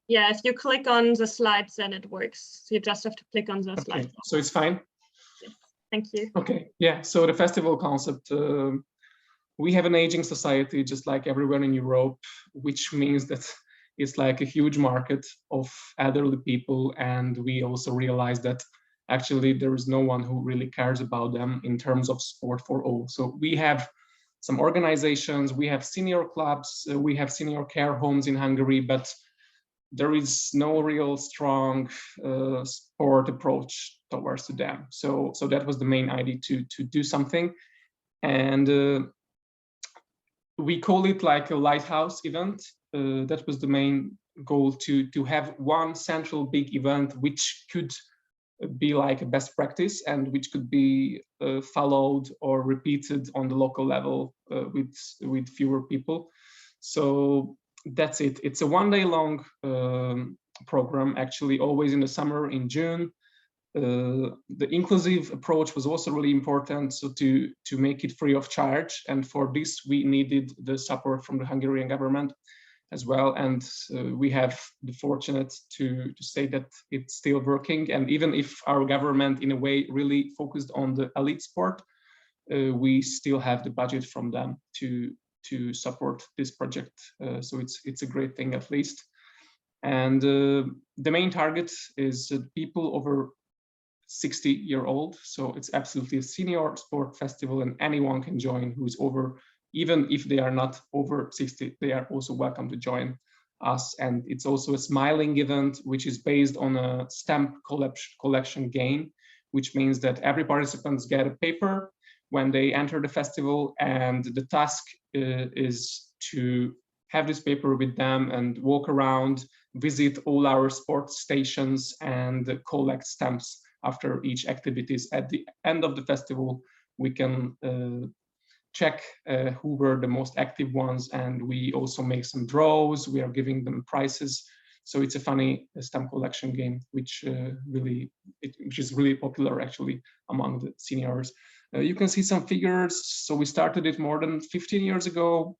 Yeah, if you click on the slides, then it works. So you just have to click on the slide. So it's fine. Yes. Thank you. Okay. Yeah. So the festival concept. We have an aging society, just like everywhere in Europe, which means that it's like a huge market of elderly people, and we also realize that actually there is no one who really cares about them in terms of sport for all. So we have some organizations. We have senior clubs, we have senior care homes in Hungary, but there is no real strong sport approach towards them. So that was the main idea to do something. And we call it like a lighthouse event. That was the main goal, to have one central big event which could be like a best practice and which could be followed or repeated on the local level with fewer people. So that's it. It's a one-day long program, actually, always in the summer in June. The inclusive approach was also really important, so to make it free of charge. And for this, we needed the support from the Hungarian government as well. And we have the fortunate to say that it's still working. And even if our government, in a way, really focused on the elite sport, we still have the budget from them to support this project. So it's a great thing, at least. And the main target is people over 60-year-old. So it's absolutely a senior sport festival, and anyone can join who is over, even if they are not over 60, they are also welcome to join us. And it's also a smiling event, which is based on a stamp collection game, which means that every participant gets a paper when they enter the festival, and the task is to have this paper with them and walk around, visit all our sports stations, and collect stamps after each activities. At the end of the festival, we can check who were the most active ones, and we also make some draws. We are giving them prizes. So it's a funny stamp collection game, which is really popular actually among the seniors. You can see some figures. So we started it more than 15 years ago,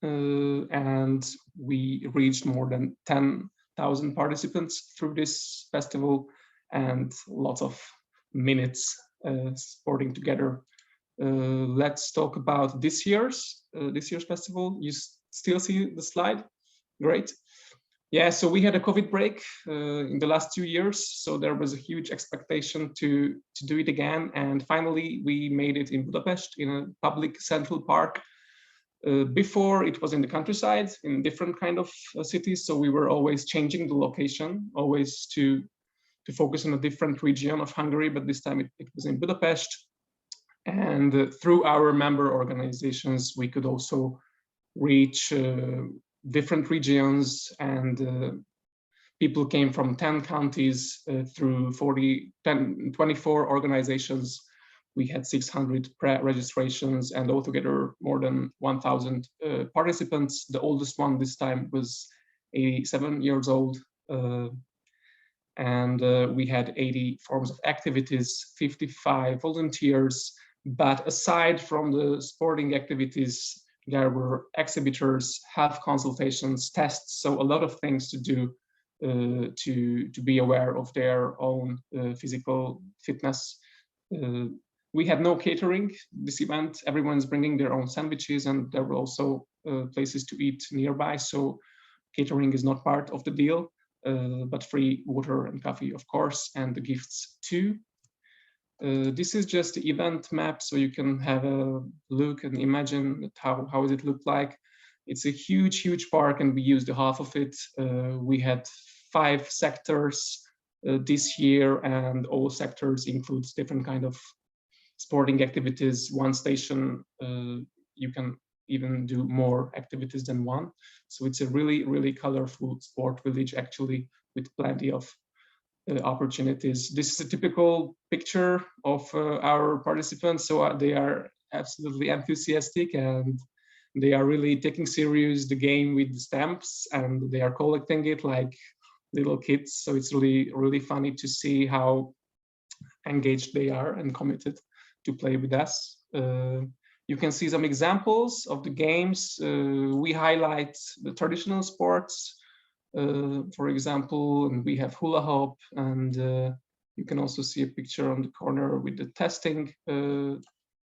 and we reached more than 10,000 participants through this festival, and lots of minutes sporting together. Let's talk about this year's festival. You still see the slide? Great. Yeah, so we had a COVID break in the last 2 years, so there was a huge expectation to do it again, and finally we made it in Budapest in a public central park. Before it was in the countryside, in different kind of cities, so we were always changing the location, always to focus on a different region of Hungary, but this time it was in Budapest. And through our member organizations, we could also reach different regions, and people came from 10 counties through 24 organizations. We had 600 pre-registrations, and altogether more than 1,000 participants. The oldest one this time was 87 years old. And we had 80 forms of activities, 55 volunteers. But aside from the sporting activities, there were exhibitors, health consultations, tests, so a lot of things to do to be aware of their own physical fitness. We had no catering this event. Everyone's bringing their own sandwiches, and there were also places to eat nearby. So catering is not part of the deal, but free water and coffee, of course, and the gifts too. This is just the event map, so you can have a look and imagine how does it look like. It's a huge park, and we used half of it. We had 5 sectors this year, and all sectors includes different kind of sporting activities. One station, you can even do more activities than one. So it's a really colorful sport village, actually, with plenty of opportunities. This is a typical picture of our participants. So they are absolutely enthusiastic, and they are really taking serious the game with the stamps, and they are collecting it like little kids. So it's really funny to see how engaged they are and committed to play with us. You can see some examples of the games. We highlight the traditional sports, for example, and we have hula hoop, and you can also see a picture on the corner with the testing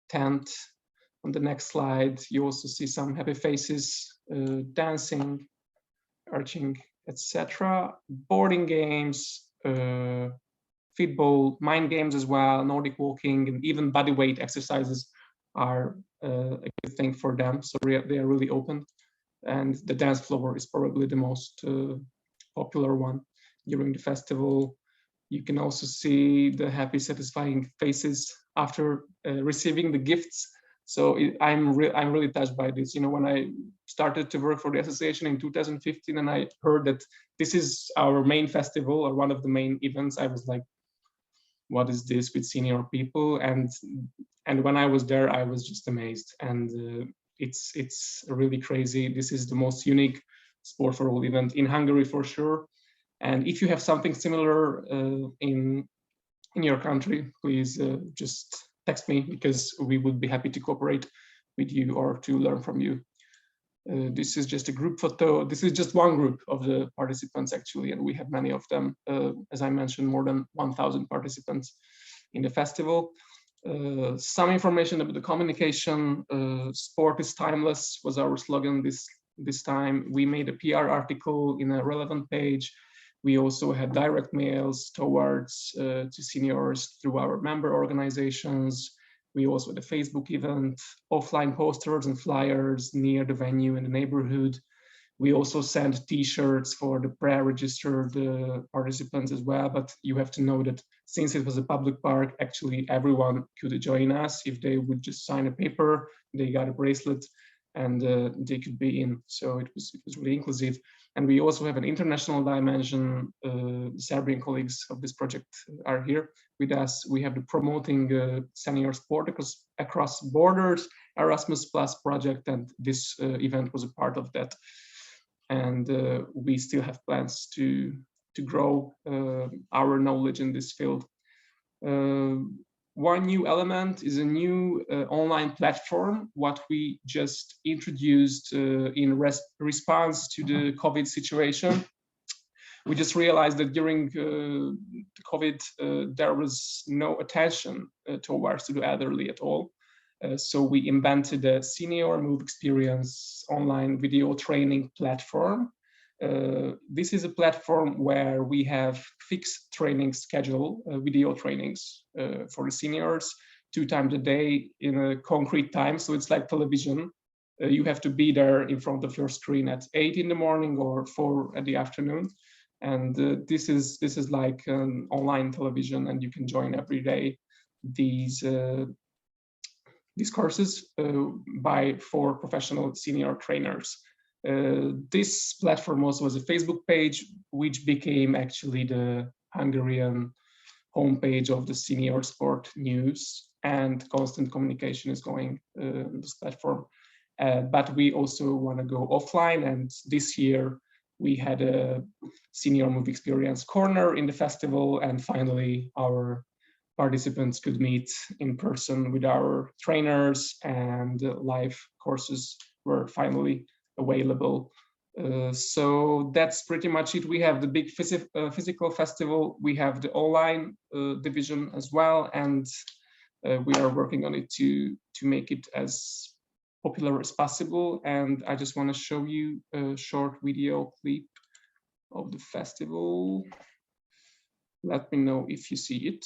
tent. On the next slide, you also see some happy faces, dancing, arching, etc. Boarding games, football, mind games as well, Nordic walking, and even body weight exercises are a good thing for them. So they are really open, and the dance floor is probably the most popular one during the festival. You can also see the happy, satisfying faces after receiving the gifts. So I'm really touched by this. You know, when I started to work for the association in 2015, and I heard that this is our main festival or one of the main events, I was like, what is this with senior people? And when I was there, I was just amazed. And it's really crazy. This is the most unique Sport for All event in Hungary for sure. And if you have something similar in your country, please just text me, because we would be happy to cooperate with you or to learn from you. This is just a group photo. This is just one group of the participants actually, and we have many of them. As I mentioned, more than 1,000 participants in the festival. Some information about the communication. Sport is timeless was our slogan this time. We made a PR article in a relevant page. We also had direct mails towards to seniors through our member organizations. We also had a Facebook event, offline posters and flyers near the venue in the neighborhood. We also sent T-shirts for the pre-registered participants as well, but you have to know that since it was a public park, actually everyone could join us. If they would just sign a paper, they got a bracelet, and they could be in. So it was really inclusive. And we also have an international dimension. Serbian colleagues of this project are here with us. We have the Promoting Senior Sport across Borders Erasmus Plus project, and this event was a part of that. And we still have plans to grow our knowledge in this field. One new element is a new online platform, what we just introduced in response to the COVID situation. We just realized that during the COVID, there was no attention towards the elderly at all. So we invented a Senior Move Experience online video training platform. This is a platform where we have fixed training schedule, video trainings for the seniors, 2 times a day in a concrete time. So it's like television. You have to be there in front of your screen at 8 in the morning or 4 in the afternoon. And this is like an online television, and you can join every day these courses by 4 professional senior trainers. This platform also was a Facebook page, which became actually the Hungarian homepage of the senior sport news, and constant communication is going on this platform. But we also want to go offline, and this year we had a Senior Move Experience corner in the festival, and finally our participants could meet in person with our trainers, and live courses were finally available. So that's pretty much it. We have the big physical festival, we have the online division as well, and we are working on it to make it as popular as possible. And I just want to show you a short video clip of the festival. Let me know if you see it.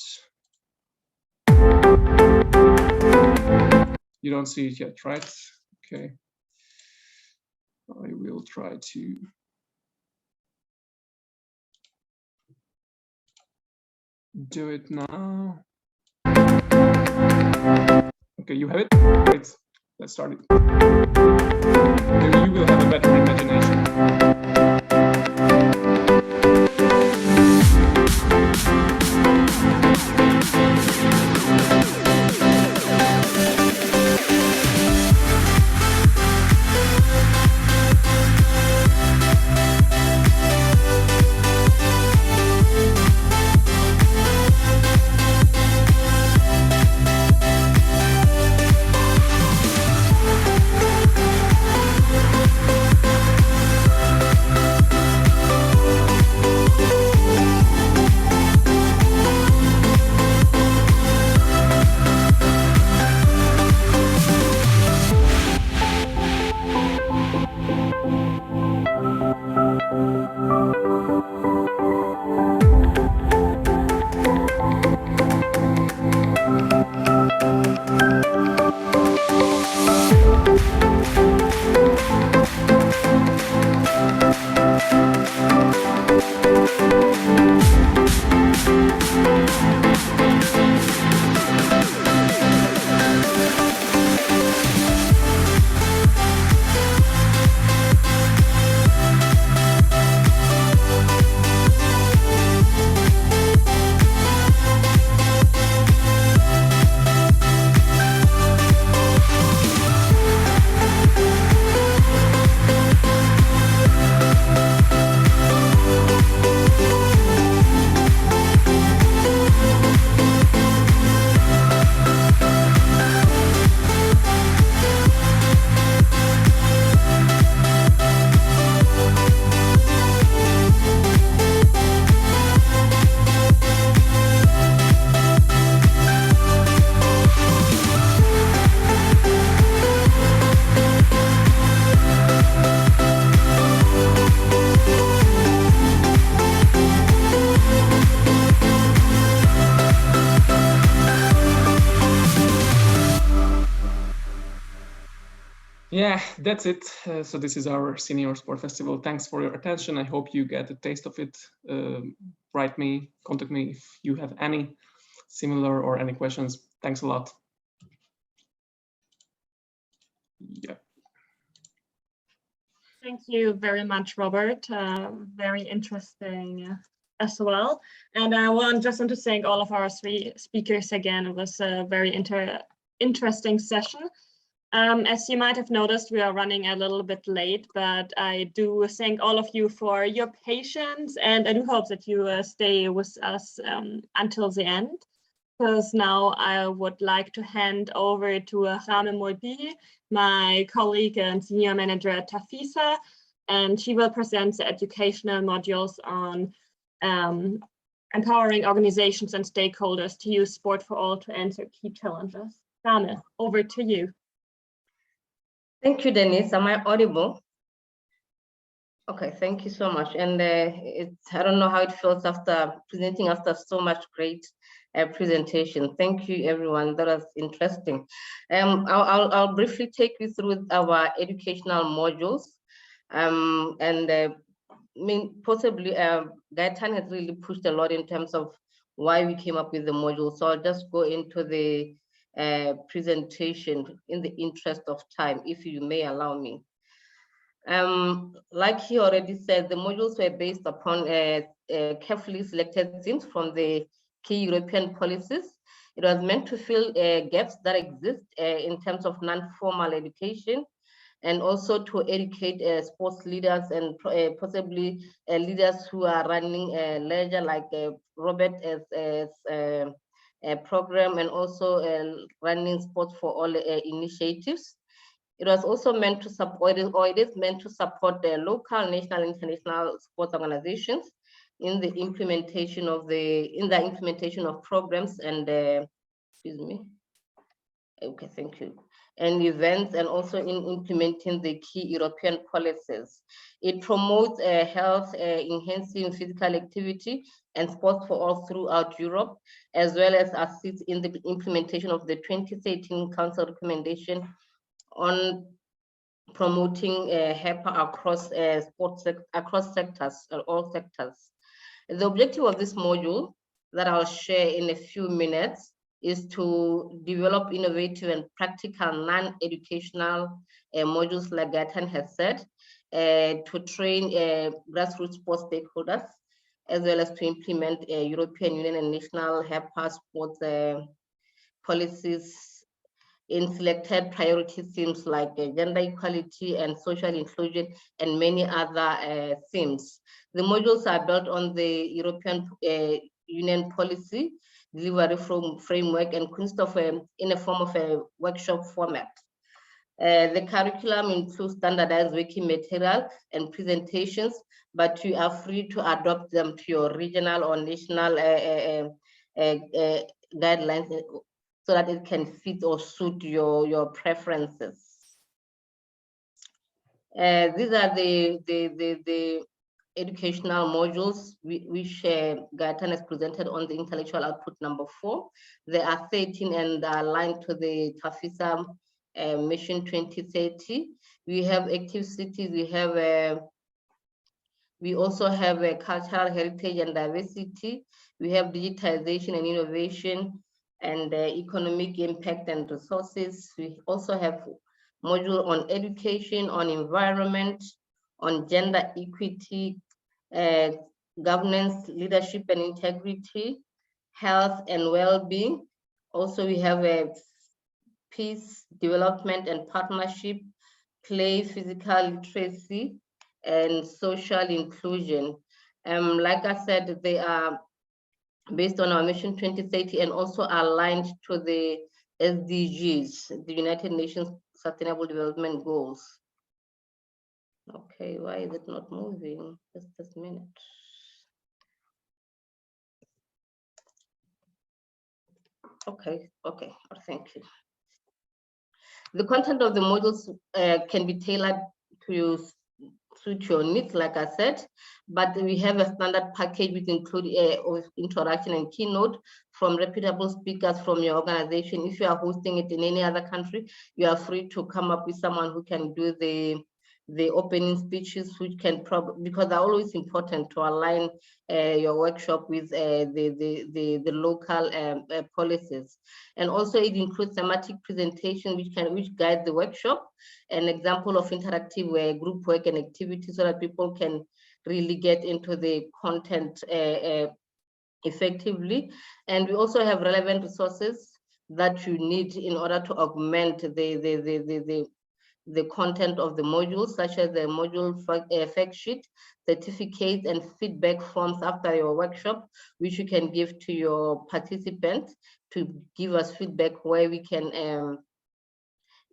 You don't see it yet, right? Okay. I will try to do it now. Okay, you have it? Great. Let's start it. Then you will have a better imagination. Yeah, that's it. So this is our Senior Sport Festival. Thanks for your attention. I hope you get a taste of it. Write me, contact me if you have any similar or any questions. Thanks a lot. Yeah. Thank you very much, Robert. Very interesting as well. And I want to thank all of our three speakers again. It was a very interesting session. As you might have noticed, we are running a little bit late, but I do thank all of you for your patience, and I do hope that you stay with us until the end. Because now I would like to hand over to Mothibi, my colleague and senior manager at TAFISA, and she will present the educational modules on empowering organizations and stakeholders to use sport for all to answer key challenges. Rame, over to you. Thank you, Denis. Am I audible? Okay, thank you so much. And I don't know how it feels after presenting after so much great presentation. Thank you, everyone. That was interesting. I'll briefly take you through our educational modules. Possibly Gaëtan has really pushed a lot in terms of why we came up with the module. So I'll just go into the presentation in the interest of time, if you may allow me. Like he already said, the modules were based upon carefully selected themes from the key European policies. It was meant to fill gaps that exist in terms of non-formal education, and also to educate sports leaders and possibly leaders who are running leisure, like Robert as a program, and also running Sport for All initiatives. It was also meant to support, or it is meant to support the local, national, international sports organizations in the implementation of programs and excuse me. Okay, thank you. And events, and also in implementing the key European policies. It promotes health, enhancing physical activity and sports for all throughout Europe, as well as assists in the implementation of the 2013 Council recommendation on promoting HEPA across across sectors, all sectors. The objective of this module that I'll share in a few minutes is to develop innovative and practical non-educational modules, like Gaëtan has said, to train grassroots sports stakeholders, as well as to implement European Union and national HEPA sports policies in selected priority themes like gender equality and social inclusion, and many other themes. The modules are built on the European Union policy delivery framework and consist of in a form of a workshop format. The curriculum includes standardized working material and presentations, but you are free to adopt them to your regional or national guidelines so that it can fit or suit your preferences. These are the educational modules which Gaëtan has presented on the intellectual output number 4. There are 13 and are aligned to the TAFISA Mission 2030. We have active cities. We also have cultural heritage and diversity. We have digitization and innovation, and economic impact and resources. We also have module on education, on environment, on gender equity, governance, leadership and integrity, health and well-being. Also, we have a peace, development and partnership, play, physical literacy, and social inclusion. Like I said, they are based on our Mission 2030 and also aligned to the SDGs, the United Nations Sustainable Development Goals. Okay, why is it not moving? Just a minute. Okay, thank you. The content of the modules can be tailored to suit your needs, like I said, but we have a standard package which includes introduction and keynote from reputable speakers from your organization. If you are hosting it in any other country, you are free to come up with someone who can do the opening speeches, which can probably, because they're always important to align your workshop with the local policies. And also it includes thematic presentation which guide the workshop, an example of interactive group work and activities so that people can really get into the content effectively. And we also have relevant resources that you need in order to augment the content of the modules, such as the module fact sheet, certificates, and feedback forms after your workshop, which you can give to your participants to give us feedback where we can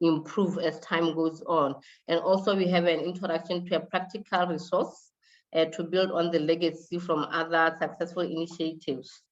improve as time goes on. And also we have an introduction to a practical resource to build on the legacy from other successful initiatives.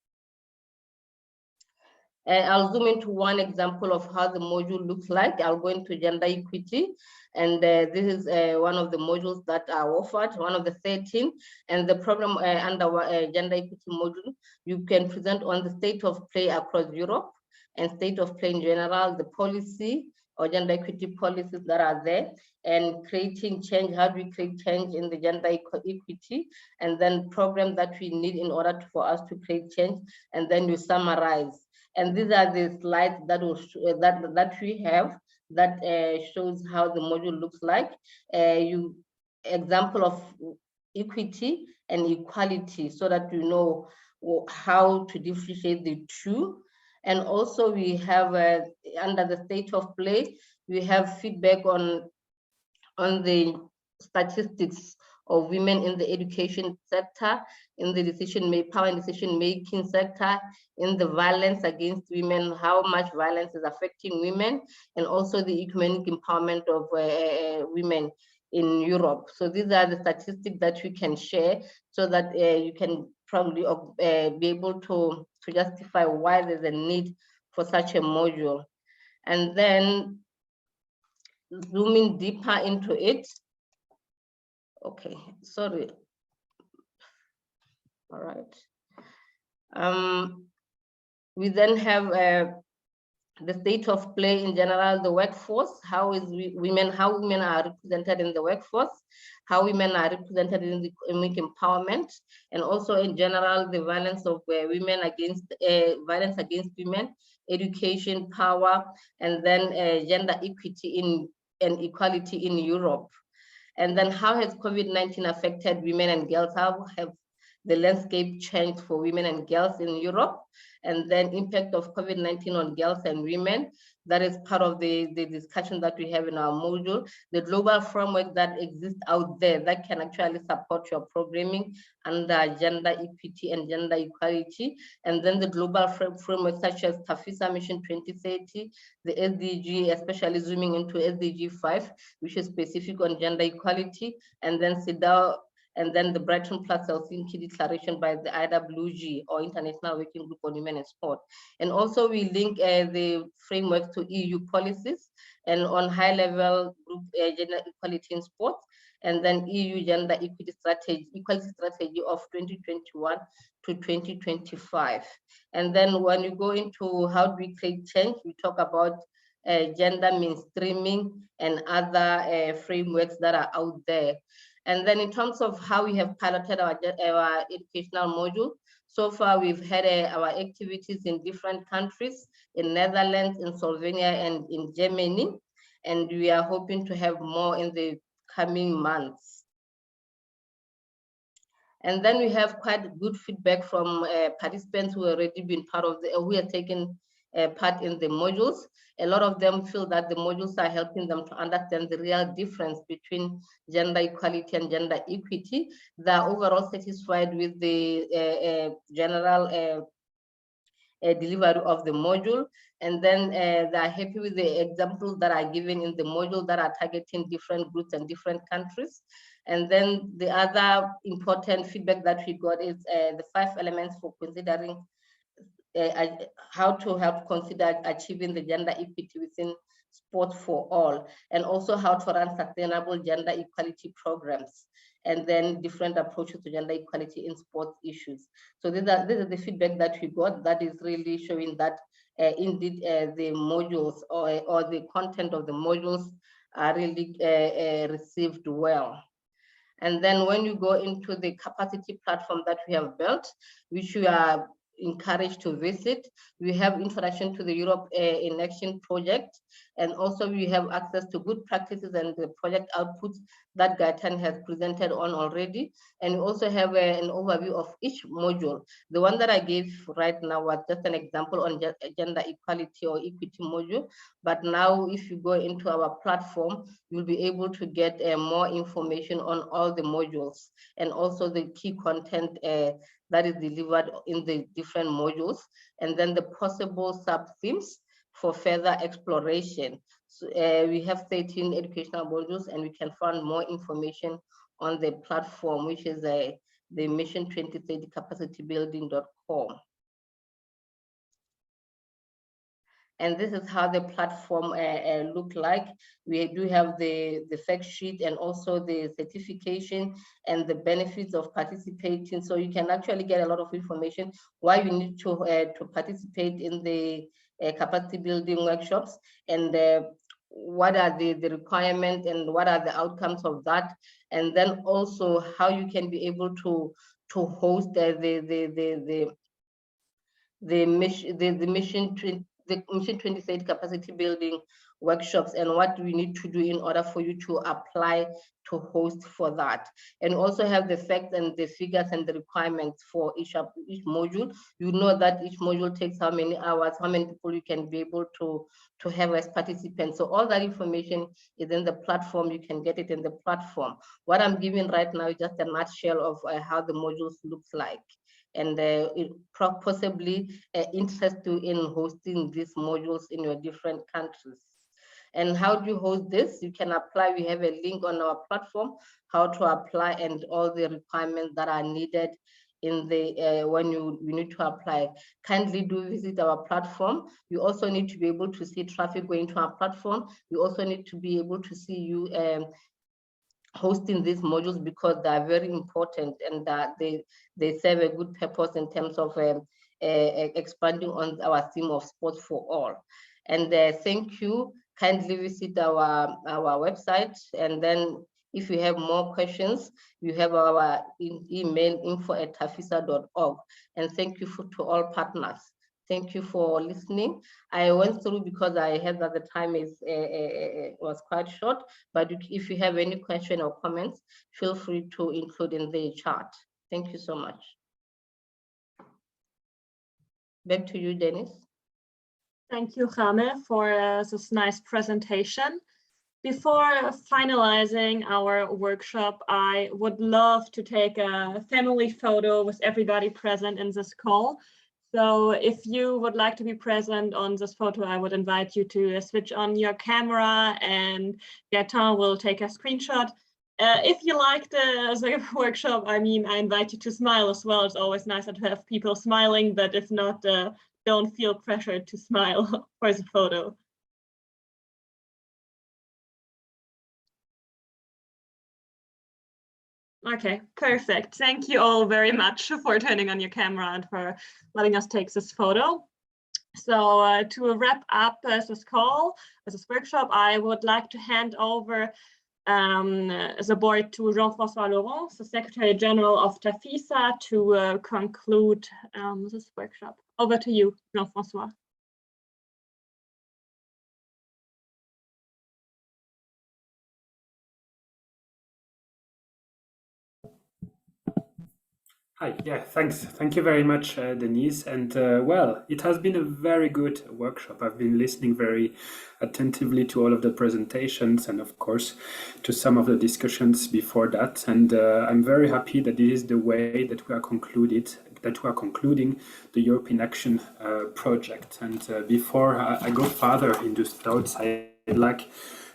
I'll zoom into one example of how the module looks like. I'll go into gender equity, and this is one of the modules that are offered, one of the 13, and the program under gender equity module, you can present on the state of play across Europe and state of play in general, the policy or gender equity policies that are there, and creating change. How do we create change in the gender equity, and then program that we need in order for us to create change, and then you summarize. And these are the slides that that we have that shows how the module looks like. Example of equity and equality, so that you know how to differentiate the two. And also we have under the state of play, we have feedback on the statistics of women in the education sector, in the power and decision-making sector, in the violence against women, how much violence is affecting women, and also the economic empowerment of women in Europe. So these are the statistics that we can share, so that you can probably be able to justify why there's a need for such a module. And then zooming deeper into it. Okay, sorry. All right. We then have the state of play in general, the workforce, how women are represented in the workforce, how women are represented in the economic empowerment, and also in general, the violence of women against violence against women, education, power, and then gender equity and equality in Europe. And then how has COVID-19 affected women and girls? How have the landscape changed for women and girls in Europe? And then impact of COVID-19 on girls and women. That is part of the discussion that we have in our module. The global framework that exists out there that can actually support your programming under gender equity and gender equality. And then the global framework such as TAFISA Mission 2030, the SDG, especially zooming into SDG 5, which is specific on gender equality, and then CEDAW, and then the Brighton Plus Helsinki Declaration by the IWG, or International Working Group on Women and Sport. And also we link the framework to EU policies, and on high level group gender equality in sport, and then EU gender equality strategy of 2021 to 2025. And then when you go into how do we create change, we talk about gender mainstreaming and other frameworks that are out there. And then in terms of how we have piloted our educational module, so far we've had our activities in different countries, in Netherlands, in Slovenia, and in Germany. And we are hoping to have more in the coming months. And then we have quite good feedback from participants who have already been part of who have taken part in the modules. A lot of them feel that the modules are helping them to understand the real difference between gender equality and gender equity. They are overall satisfied with the general delivery of the module. And then they are happy with the examples that are given in the module that are targeting different groups and different countries. And then the other important feedback that we got is the 5 elements for considering how to help consider achieving the gender equity within sport for all, and also how to run sustainable gender equality programs, and then different approaches to gender equality in sports issues. So this is the feedback that we got that is really showing that indeed the modules or the content of the modules are really received well. And then when you go into the capacity platform that we have built, which you are encouraged to visit, we have introduction to the Europe in Action project, and also we have access to good practices and the project outputs that Gaëtan has presented on already. And we also have an overview of each module. The one that I gave right now was just an example on gender equality or equity module. But now if you go into our platform, you'll be able to get more information on all the modules and also the key content that is delivered in the different modules, and then the possible sub-themes for further exploration. So, we have 13 educational modules, and we can find more information on the platform, which is the Mission 2030 capacitybuilding.com. And this is how the platform look like. We do have the fact sheet and also the certification and the benefits of participating. So you can actually get a lot of information why you need to participate in the capacity building workshops, and what are the requirements and what are the outcomes of that, and then also how you can be able to host the Mission 2030 capacity building workshops, and what we need to do in order for you to apply to host for that. And also have the facts and the figures and the requirements for each module. You know that each module takes how many hours, how many people you can be able to have as participants. So all that information is in the platform. You can get it in the platform. What I'm giving right now is just a nutshell of how the modules looks like, and possibly interest you in hosting these modules in your different countries. And how do you host this? You can apply. We have a link on our platform, how to apply and all the requirements that are needed in the when you need to apply. Kindly do visit our platform. You also need to be able to see traffic going to our platform. You also need to be able to see you hosting these modules, because they are very important, and they serve a good purpose in terms of expanding on our theme of sports for all. And thank you. Kindly visit our website, and then if you have more questions, you have our email info@tafisa.org. And thank you to all partners. Thank you for listening. I went through because I heard that the time was quite short, but if you have any question or comments, feel free to include in the chat. Thank you so much. Back to you, Denis. Thank you, Jame, for this nice presentation. Before finalizing our workshop, I would love to take a family photo with everybody present in this call. So if you would like to be present on this photo, I would invite you to switch on your camera, and Gaëtan will take a screenshot. If you like the workshop, I mean, I invite you to smile as well. It's always nicer to have people smiling, but if not, don't feel pressured to smile for the photo. Okay, perfect. Thank you all very much for turning on your camera and for letting us take this photo. So to wrap up this call, this workshop, I would like to hand over the board to Jean-François Laurent, the Secretary General of TAFISA, to conclude this workshop. Over to you, Jean-François. Hi, yeah, thanks. Thank you very much, Denis. And well, it has been a very good workshop. I've been listening very attentively to all of the presentations and, of course, to some of the discussions before that. And I'm very happy that this is the way that we are concluding the European Action project. And before I go further into thoughts, I I'd like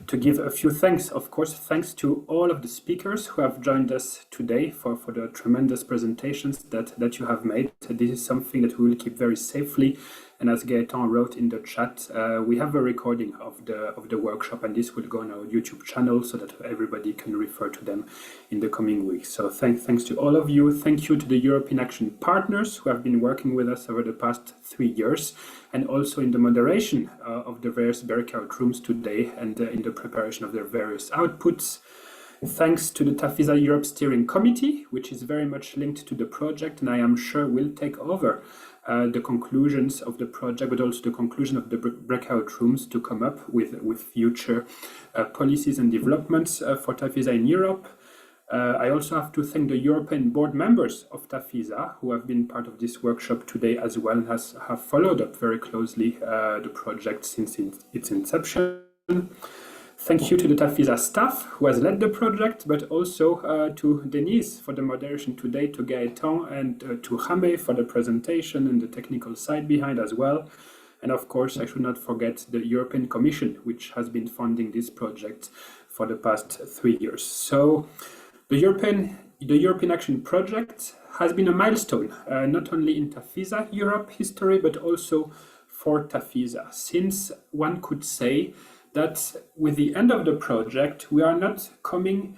to give a few thanks, of course, thanks to all of the speakers who have joined us today for the tremendous presentations that you have made. This is something that we will keep very safely. And as Gaëtan wrote in the chat, we have a recording of the workshop, and this will go on our YouTube channel so that everybody can refer to them in the coming weeks. So thanks to all of you. Thank you to the European Action partners who have been working with us over the past 3 years, and also in the moderation of the various breakout rooms today and in the preparation of their various outputs. Thanks to the TAFISA Europe Steering Committee, which is very much linked to the project, and I am sure will take over the conclusions of the project, but also the conclusion of the breakout rooms to come up with future policies and developments for TAFISA in Europe. I also have to thank the European board members of TAFISA who have been part of this workshop today as well, and have followed up very closely the project since its inception. Thank you to the TAFISA staff who has led the project, but also to Denis for the moderation today, to Gaëtan and to Jaime for the presentation and the technical side behind as well. And of course, I should not forget the European Commission, which has been funding this project for the past 3 years. So the European Action Project has been a milestone, not only in TAFISA Europe history, but also for TAFISA, since one could say that with the end of the project, we are not coming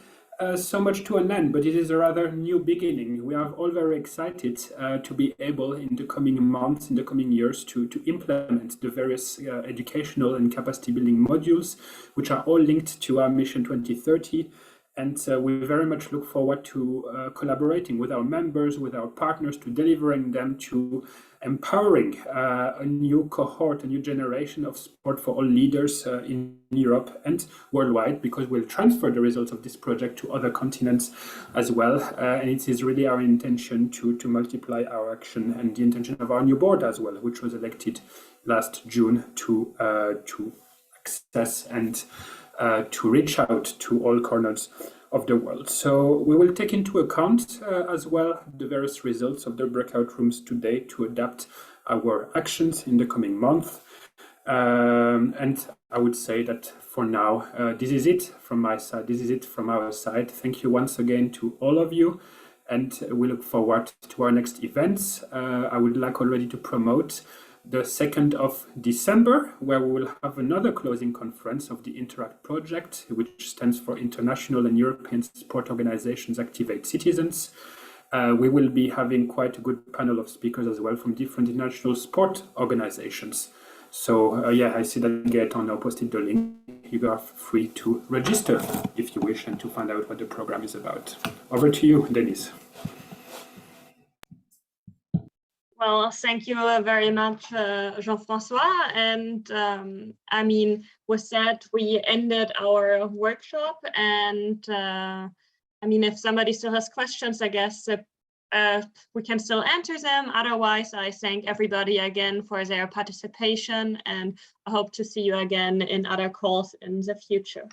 so much to an end, but it is a rather new beginning. We are all very excited to be able in the coming months, in the coming years, to implement the various educational and capacity building modules, which are all linked to our Mission 2030. And we very much look forward to collaborating with our members, with our partners, to delivering them, to empowering a new cohort, a new generation of sport for all leaders in Europe and worldwide, because we'll transfer the results of this project to other continents as well. And it is really our intention to multiply our action, and the intention of our new board as well, which was elected last June to access and to reach out to all corners of the world. So we will take into account as well the various results of the breakout rooms today to adapt our actions in the coming month. And I would say that for now, this is it from my side. This is it from our side. Thank you once again to all of you, and we look forward to our next events. I would like already to promote the 2nd of December, where we will have another closing conference of the Interact project, which stands for International and European Sport Organizations Activate Citizens. We will be having quite a good panel of speakers as well from different international sport organizations. So yeah, I see that Gaëtan now posted the link. You are free to register if you wish and to find out what the program is about. Over to you, Denis. Well, thank you very much, Jean-François. And I mean, with that, we ended our workshop. And I mean, if somebody still has questions, I guess we can still answer them. Otherwise, I thank everybody again for their participation, and I hope to see you again in other calls in the future.